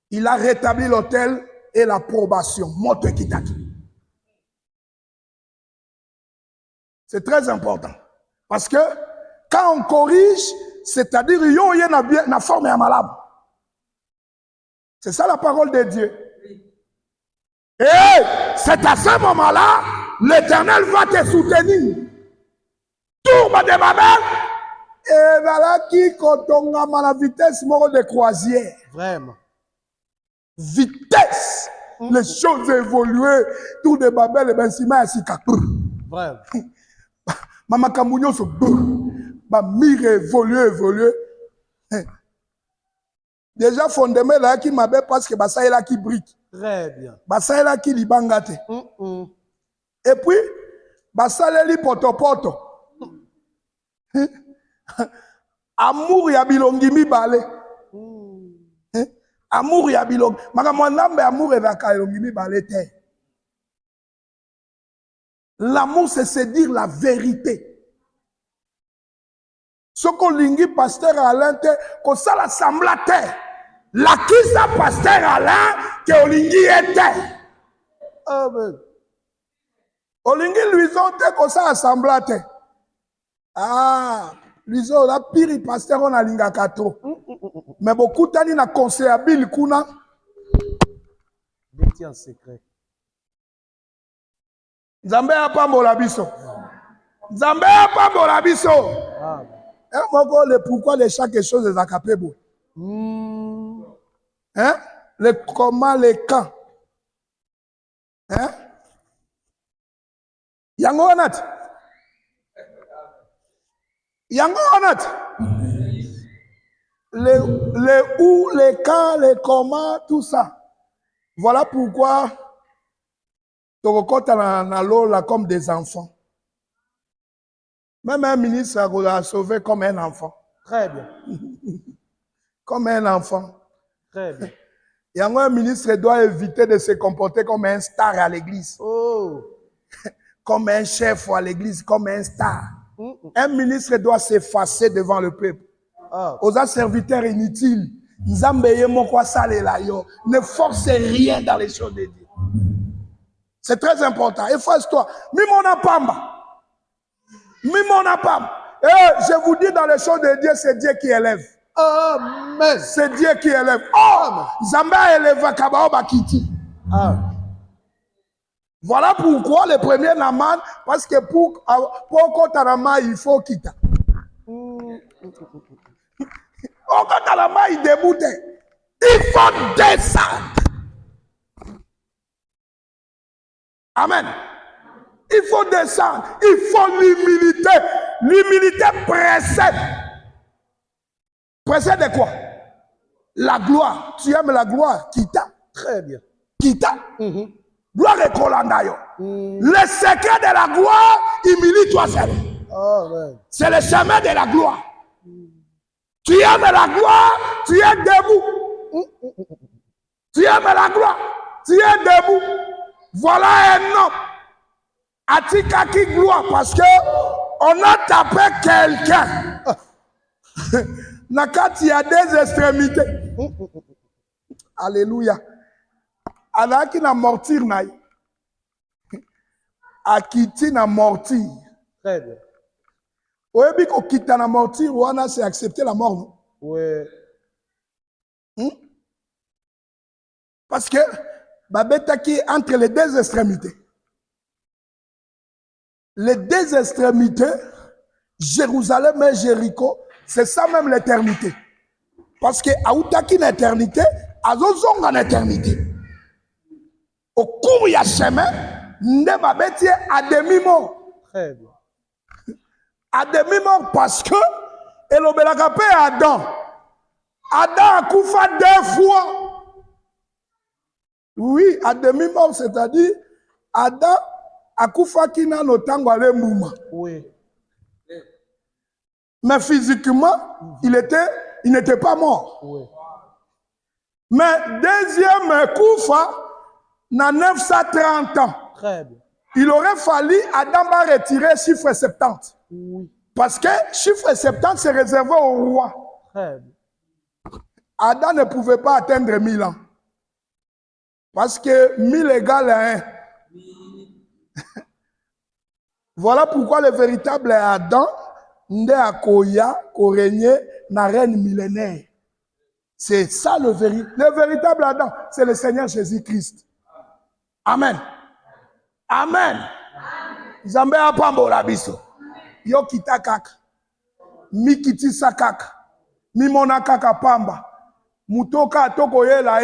Il a rétabli l'hôtel et l'approbation. Moto Kitaki. C'est très important. Parce que quand on corrige, c'est-à-dire qu'il y a une forme à malade. C'est ça la parole de Dieu. Et c'est à ce moment-là, l'Éternel va te soutenir. Tout tourbe de Babel, et voilà qui kotongama la vitesse moko de croisière. Vraiment. Vitesse. Les choses évoluent. Tour de Babel, et ben sima sika. Vraiment. Mama Kamounyo se ba mire évolue. Déjà fondement là qui m'appelle parce que ça est là qui brique. Très bien. Ça est là qui libangate. Et puis ça est li poto. Amour ya bilongi mibale. Amour ya bilongi. Maka mwanambe amour evaka bilongi mibale te. L'amour c'est se dire la vérité. Ce qu'on lingi pasteur Alain te, qu'on ça l'assemblée te. La qui ça pasteur Alain que olingi était. Amen. Olingi luison te qu'on ça assemblée te. Ah, luison la pire pasteur on a linga kato. Mais beaucoup tani na conseillable kuna. Détient en secret. Nzambe apambola biso. Nzambe apambola biso. Amen. Et moi, le pourquoi de chaque chose est acapé. Hein? Le comment, les quand. Hein? Yango onat. Yango onat. Les où, les quand, les comment, tout ça. Voilà pourquoi tu na l'eau là comme des enfants. Même un ministre a sauvé comme un enfant. Très bien. Comme un enfant. Très bien. Et un ministre doit éviter de se comporter comme un star à l'église. Oh. Comme un chef à l'église, comme un star. Un ministre doit s'effacer devant le peuple. Aux serviteurs inutiles. Ne forcez rien dans les choses de Dieu. C'est très important. Efface-toi. Mimona Pamba. Mimona Pamba. Et je vous dis dans les choses de Dieu, c'est Dieu qui élève. Amen. C'est Dieu qui élève. Oh, Zamba élève Kabaoba Kiti. Voilà pourquoi le premier Naman, parce que pour Kotarama, il faut quitter. Kotarama, il déboute. Il faut descendre. Amen. Il faut descendre. Il faut l'humilité. L'humilité précède. Précède de quoi? La gloire. Tu aimes la gloire? Quitta. Très bien. Quitta. Gloire et Kolandayo. Le secret de la gloire, humilie-toi seul. Amen. C'est le chemin de la gloire. Tu aimes la gloire, tu es debout. Tu aimes la gloire, tu es debout. Voilà un homme. Atika qui gloire parce que on a tapé quelqu'un. Nakati y a des extrémités. Alléluia. Alaki na mortir na. Akiti na mortir. Très bien. Oyebi ko kita na mortir wana c'est accepter la mort. Non? Oui. Parce que babeta qui est entre les deux extrémités. Les deux extrémités, Jérusalem et Jéricho, c'est ça même l'éternité. Parce que Aoutaki l'éternité, Azozong en éternité. Au cours du chemin, ne babeti à demi-mort. Très bien. À demi-mort parce que Elobelakape Adam. Adam a koufa 2 fois. Oui, à demi-mort, c'est-à-dire Adam a koufa kina no tangwale mouma. Oui. Mais physiquement, il n'était pas mort. Oui. Mais deuxième koufa, na 930 ans. Très bien. Il aurait fallu Adam va retirer chiffre 70. Oui. Parce que chiffre 70 c'est réservé au roi. Très bien. Adam ne pouvait pas atteindre 1000 ans. Parce que 1000 égale à 1. Voilà pourquoi le véritable Adam, Nde Akoya, Korényé, na reine millénaire. C'est ça le véritable Adam. C'est le Seigneur Jésus-Christ. Amen. Amen. Zambé apambola biso. yo kita kaka mikitisa kaka mimona kaka pamba mutoka atoko yela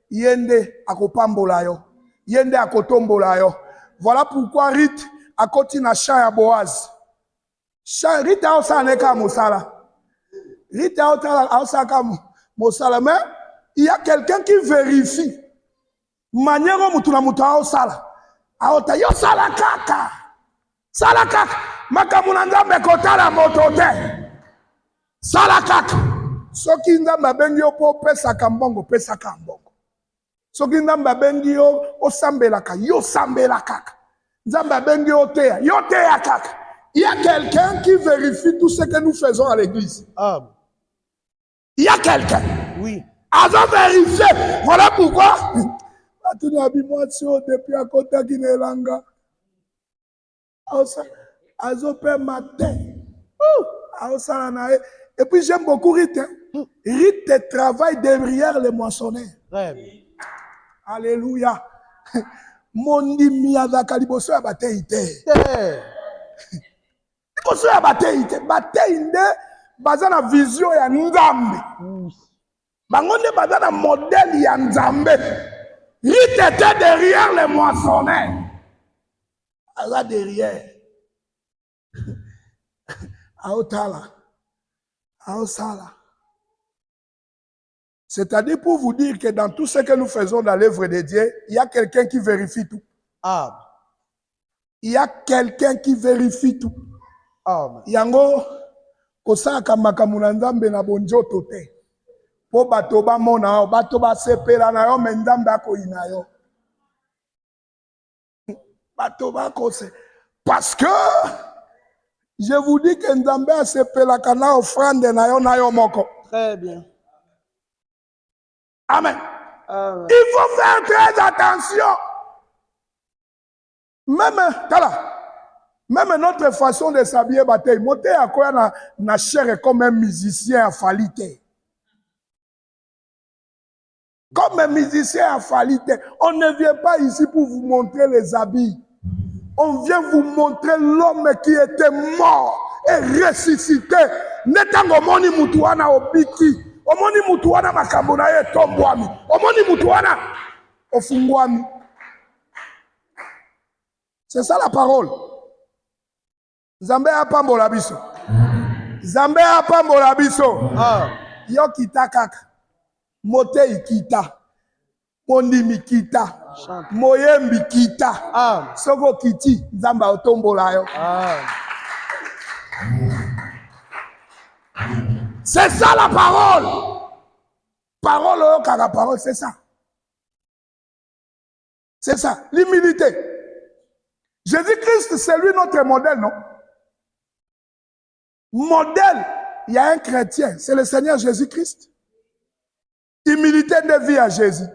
yende akopambola yo yende akotombola yo. Voilà pourquoi Rite akoti na champ ya Boaz. Rite aosala neka mosala. Rite aosala ka mosala, mais il y a quelqu'un qui vérifie manière mutu na mutu aosala. Aota yo sala kaka. Sala kaka. Makamu na Nzambe kotala moto te. Sala kaka. Soki Nzambe abengi yo po pesaka mbongo, pesaka mbongo. Soki Nzambe abengi yo osambelaka, yo sambela kaka. Nzambe abengi yo teya, yo teya kaka. Il y a quelqu'un qui vérifie tout ce que nous faisons à l'église. Il y a quelqu'un. Oui. Azo vérifié. Voilà pourquoi. Depuis à côté qui n'est langa. Azo père matin. Et puis j'aime beaucoup Rite. Rite travaille derrière les moissonneurs. Très bien. Alléluia. Mondi miyazaka liboso ya batei te. Liboso ya batei te. Batei nde baza na vision ya Nzambe. Bango nde baza na modèle ya Nzambe. Rite était derrière les moissonneurs. Aza derrière. Aotala. Aosala. C'est-à-dire pour vous dire que dans tout ce que nous faisons dans l'œuvre de Dieu, il y a quelqu'un qui vérifie tout. Il y a quelqu'un qui vérifie tout. Yango kosaka makambo na Nzambe na bonjoto te. Po bato ba mona, bato ba sepela na yo me Nzambe akoyina yo. Bato ba kose. Parce que je vous dis que Nzambe a sepela kana offrande na yo moko. Très bien. Amen. Il faut faire très attention. Même notre façon de s'habiller, monter à quoi na chair comme un musicien à falité. Comme un musicien à falité. On ne vient pas ici pour vous montrer les habits. On vient vous montrer l'homme qui était mort et ressuscité. Netango moni mutuana obiki. Omoni mutuana makambo na ye tombwami. Omoni mutuana ofungwami. C'est ça la parole. Nzambe apambola biso. Nzambe apambola biso. Yo kita kaka. Mote ikita. Mondimi kita. Moyembi kita. Soko kiti. Nzamba otombola yo. C'est ça la parole. Parole, car la parole, c'est ça. C'est ça, l'humilité. Jésus-Christ, c'est lui notre modèle, non? Modèle, il y a un chrétien, c'est le Seigneur Jésus-Christ. Humilité de vie à Jésus.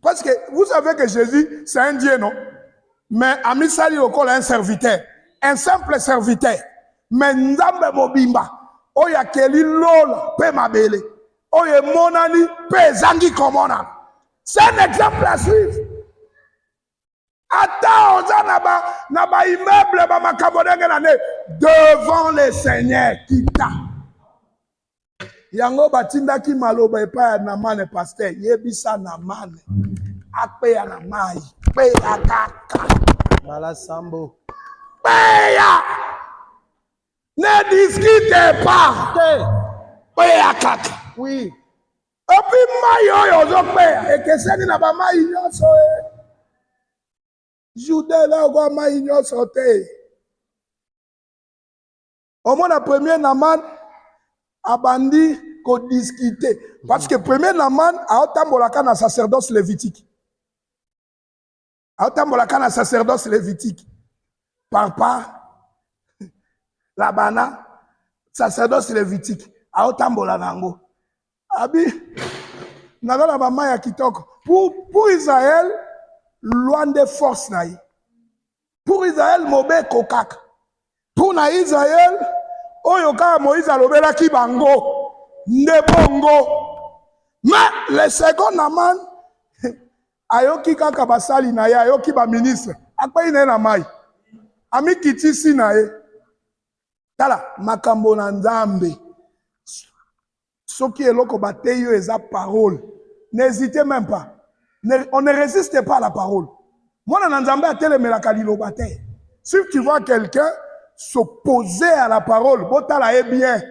Parce que vous savez que Jésus, c'est un Dieu, non? Mais Amisali Okol est un serviteur, un simple serviteur. Mais Nzambe mobimba, oya keli lola pe mabele, oye monani pe zangi komona. C'est un exemple à suivre. Attends, na ba immeuble ba makabodenge na ne devant le Seigneur kita. Yango batinda ki maloba epa na mane pasteur yebisa na mane. Akpe ya na mai, pe ya kaka. Mala sambo. Pe ya. Ne discutez pas. Pe kaka. Oui. Et puis mayo yo zo pe et que c'est na ba mai nyoso e. Jude la go mai nyoso te. Au moins la première Naman abandi ko discuter parce que premier Naman a otambolaka na sacerdoce lévitique. A otambolaka na sacerdoce lévitique. Papa Labana, sacerdoce lévitique, a otambola nango. Abi, nagala mama ya kitoko. Pour Israël, loin des forces naï. Pour Israël, mobe kokak. Pour na Israël, oyoka Moïse alobela ki bango, nebongo. Mais le second Naman, ayoki kaka basali na ya, ayoki ba ministre, akpa ine na mai. amikitisi na ye. Tala, makambo na Nzambe. Soki eloko bateyo eza parole. N'hésitez même pas. On ne résiste pas à la parole. Moi, na Nzambe a telemelaka liloba te. Si tu vois quelqu'un s'opposer à la parole, botala est bien.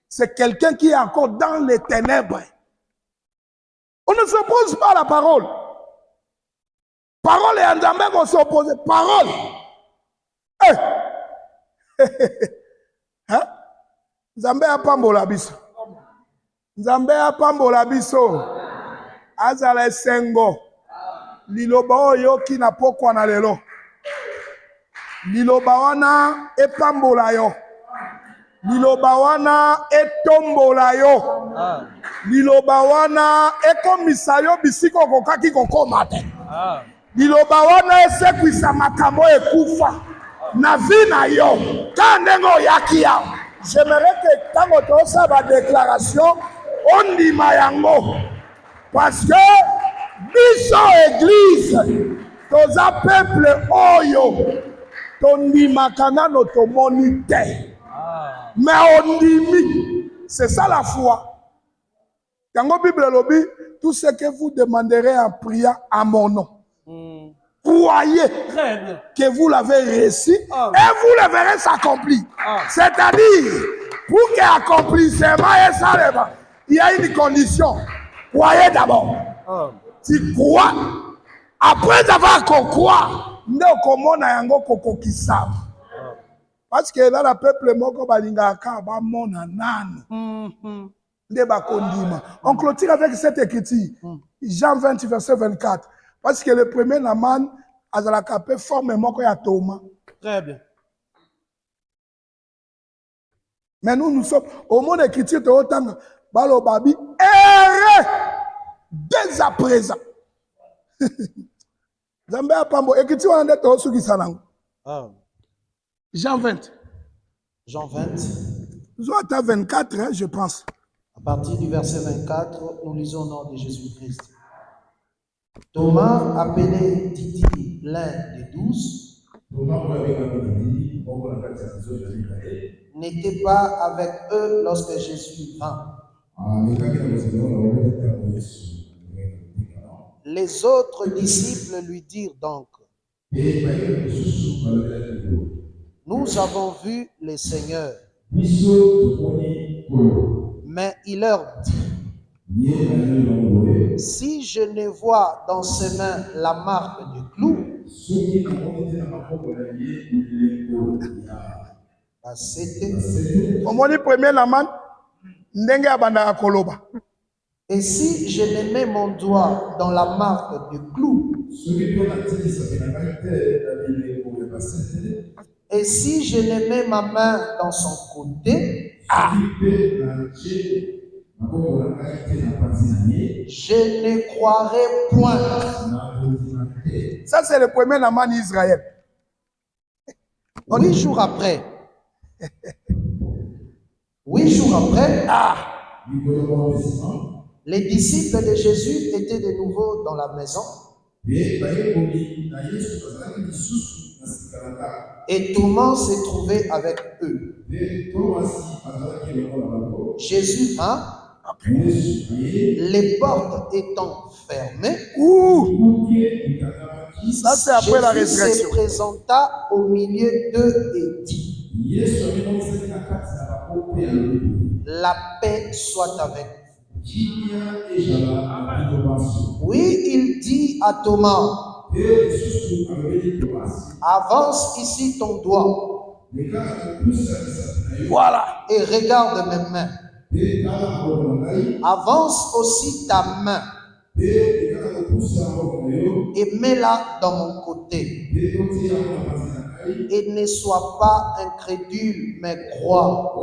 C'est quelqu'un qui est encore dans les ténèbres. On ne s'oppose pas à la parole. Parole et Nzambe qu'on s'oppose. Parole. Hein? Nzambe a pambola biso. Nzambe a pambola biso. Azala sengo. Liloba oyo ki na pokwa na lelo. Liloba wana epambola yo. Liloba wana etombola yo. Liloba wana ekomisa yo bisiko kokaki kokoma te. Liloba wana esekwisa makambo ekufa. Na vie na yo. Kandengo yaki ya. J'aimerais que tango tosa ba déclaration on ndima yango. Parce que biso église toza peuple oyo tondimaka nano tomoni te. Mais on dit, c'est ça la foi. Dans la Bible, lobi, tout ce que vous demanderez en priant à mon nom, croyez que vous l'avez reçu et vous le verrez s'accomplir. C'est-à-dire, pour qu'il accomplissement et ça, il y a une condition. Croyez d'abord. Tu crois. Après avoir croire, nous comment parce que là, le peuple moko balingaka ba mona nanu. On clôture avec cette écriture. Jean 20, verset 24. Parce que le premier Naman, azalaka pe forme moko ya Thomas. Très bien. Mais nous sommes au monde écriture de autant balo babi erré dès à présent. Zambe apambo écriture on est au suki sanango. Jean 20. Jean 20. Nous à 24, hein, je pense. À partir du verset 24, nous lisons au nom de Jésus-Christ. Thomas, appelé Didi, l'un des 12, n'était pas avec eux lorsque Jésus vint. Les autres disciples lui dirent donc: nous avons vu le Seigneur. Mais il leur dit: si je ne vois dans ses mains la marque du clou, et si je ne mets mon doigt dans la marque du clou, et si je ne mets ma main dans son côté, je ne croirai point. Ça, c'est le premier Naman Israël. 8 jours après. 8 jours après, les disciples de Jésus étaient de nouveau dans la maison. Et Thomas s'est trouvé avec eux. Jésus vint, les portes étant fermées. Ça, c'est après la Jésus résurrection. se présenta au milieu d'eux et dit: la paix soit avec vous. Oui, il dit à Thomas: avance ici ton doigt. Voilà. Et regarde mes mains. Avance aussi ta main. Et mets-la dans mon côté. Et ne sois pas incrédule, mais crois.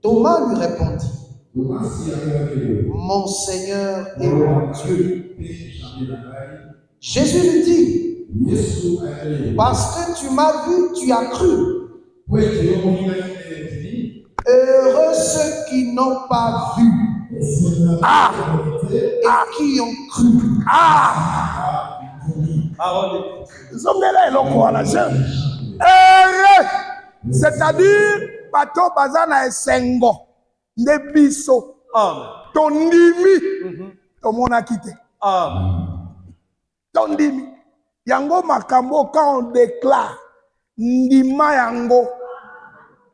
Thomas lui répondit: mon Seigneur et mon Dieu. Jésus lui dit: parce que tu m'as vu, tu as cru. Heureux ceux qui n'ont pas vu et qui ont cru. Zongela eloko wana je. C'est-à-dire bato bazana esengo nde biso. Tondimi. Tomona kite. Tondimi. Yango makambo quand on déclare ndima yango.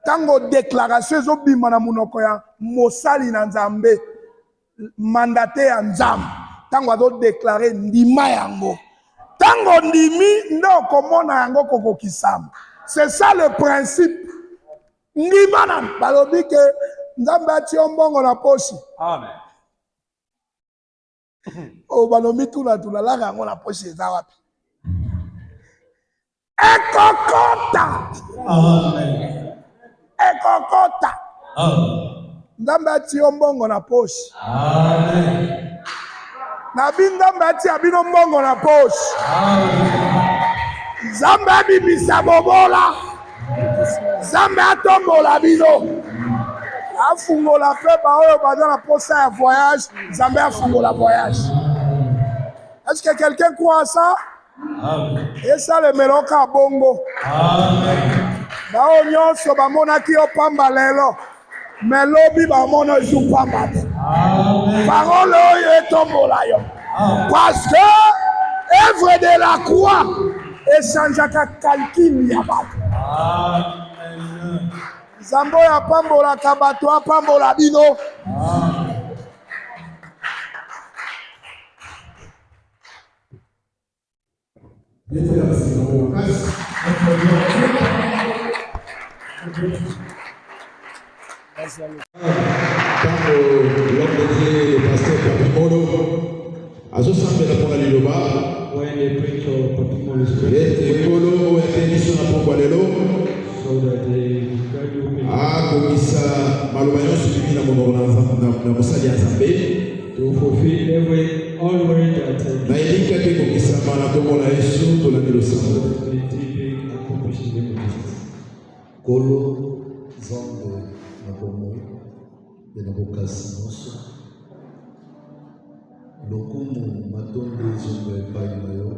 Tango déclaration ezobima na munoko ya mosali na Nzambe mandaté ya Nzambe. Tango azo déclarer ndima yango. Tango ndimi ndo komona yango kokokisama. C'est ça le principe. Ndima na balobi ke Nzambe ati ombongo na poshi. Amen. O balobi tula laka yango na poshi eza wapi? Ekokota. Amen. Ekokota. Nzambe ati ombongo na poshi. Amen. Nabi Nzambe ati abino mbongo na poshi. Nzambe abibisa bobola. Nzambe atombola bino. Afungola pe ba oyo baza na posa ya voyage. Nzambe afungola voyage. Est-ce que quelqu'un croit à ça? Amen. Et ça le meloka bongo. Amen. Bao nyonso bamonaki yo pamba lelo. Melobi bamona ju pamba te. Amen. Parole oyo etombola yo. Parce que œuvre de la croix échangeaka calcul ya bato. Amen. Zambo ya pambola kabato apambola bino. Quand l'homme de Dieu, le pasteur Papimolo, a ensemble pour la Liloba, When they preach of Papimolo scripture, et Polo a été mis sur la pompe à l'élo, so that they gradually a comisa Malobayon suivi dans mon Mosali à Zambé, to fulfill all word that na elika te comisa Malakomo la Yesu, to la Nilosa. the being accomplished in the name of Jesus. Kolo Zondo Nabomo de Nabokasi Noso Lokumu Matonde Zondo Epai Nayo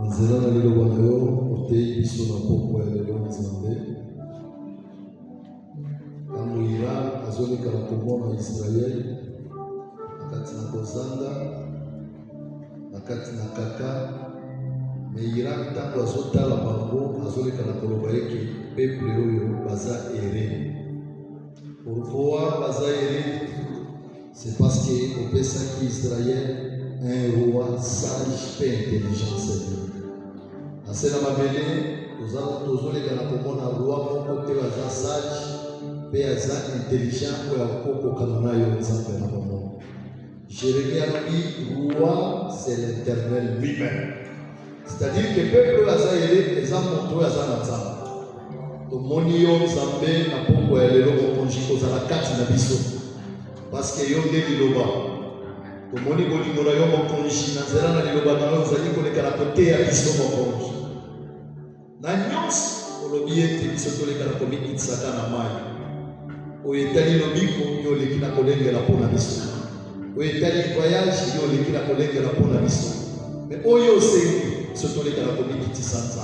Nzela na lelo wanayo Otei biso na poko ya lelo Nzambe Tango Iran azoleka na komona Israel nakati na kozanga nakati na kaka me Iran tango azotala bango azoleka na koloba eke peuple oyo baza ere. Pourquoi baza ere? C'est parce que opesaki Israël un roi sage et intelligent. Ase na mabele tozoleka na komona roi moko te aza sage pe aza intelligent oyo akokokana nayo Nzambe na bango. Jérémie alobi roi c'est l'Éternel lui-même. C'est-à-dire que peuple Azaïre les a montré à Zanazan. Donc monio Nzambe na poko ya lelo mokonji kozala kati na biso. Parce que yo nde liloba. Donc moni bolingo na yo mokonji na nzela na liloba na yo zali koleka na kote ya biso mokonji. Na nyonso olobi ete biso toleka na komikitsaka na mai. Oyo etali lobiko yo leki na kolengela mpona biso. Oyo etali voyage yo leki na kolengela mpona biso. Mais oyo osengi surtout les caractéristiques qui sont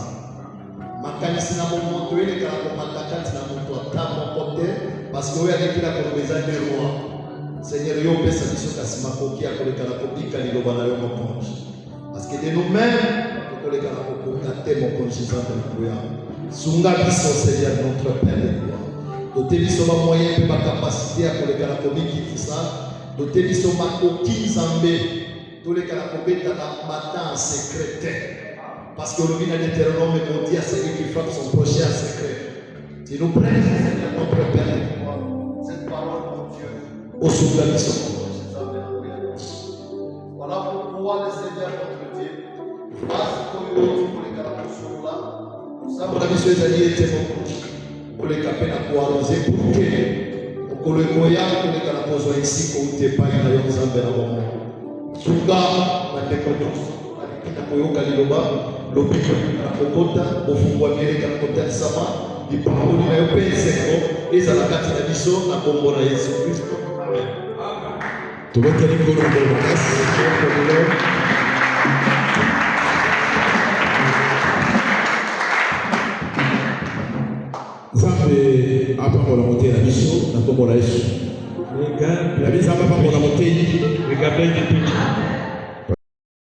makanisi na moto ele kala ko matakati na moto atamo côté parce que oya lekila ko beza de roi Seigneur yo pesa biso kasi makoki akole kala ko bika liloba na yo mokonzi parce que de nous-mêmes ko le kala ko contacter mokonzi zanto na kuya sunga biso Seigneur notre Père de gloire doté biso ba moyen pe ba capacité akole kala ko biki ça doté biso makoki Nzambe tous les cas la matin en secret. Parce que le vin d'Éternel me dit à celui qui frappe son prochain en secret. Tu nous prêtes, Seigneur, notre Père, cette parole, mon Dieu, au souffle de son. Voilà pourquoi le Seigneur, notre Dieu, passe pour les cas là. Nous savons la mission des alliés était pour les capés à quoi arroser pour que, pour le moyen, pour les cas là, ici, pour te payer à yon Zambé à moment. Suga na tekotos alikita koyoka liloba lobiko na kokota ofungwa meleka na kota sama ipangoli na yo pe esengo ezala kati na biso na kombo na Yesu Kristo. Amen. Tobakeli ngolo ngolo makasi. Nzambe apambola moteyi na biso na kombo na Yesu. May God La bless Nzambe apambola moteyi you. May God bless you.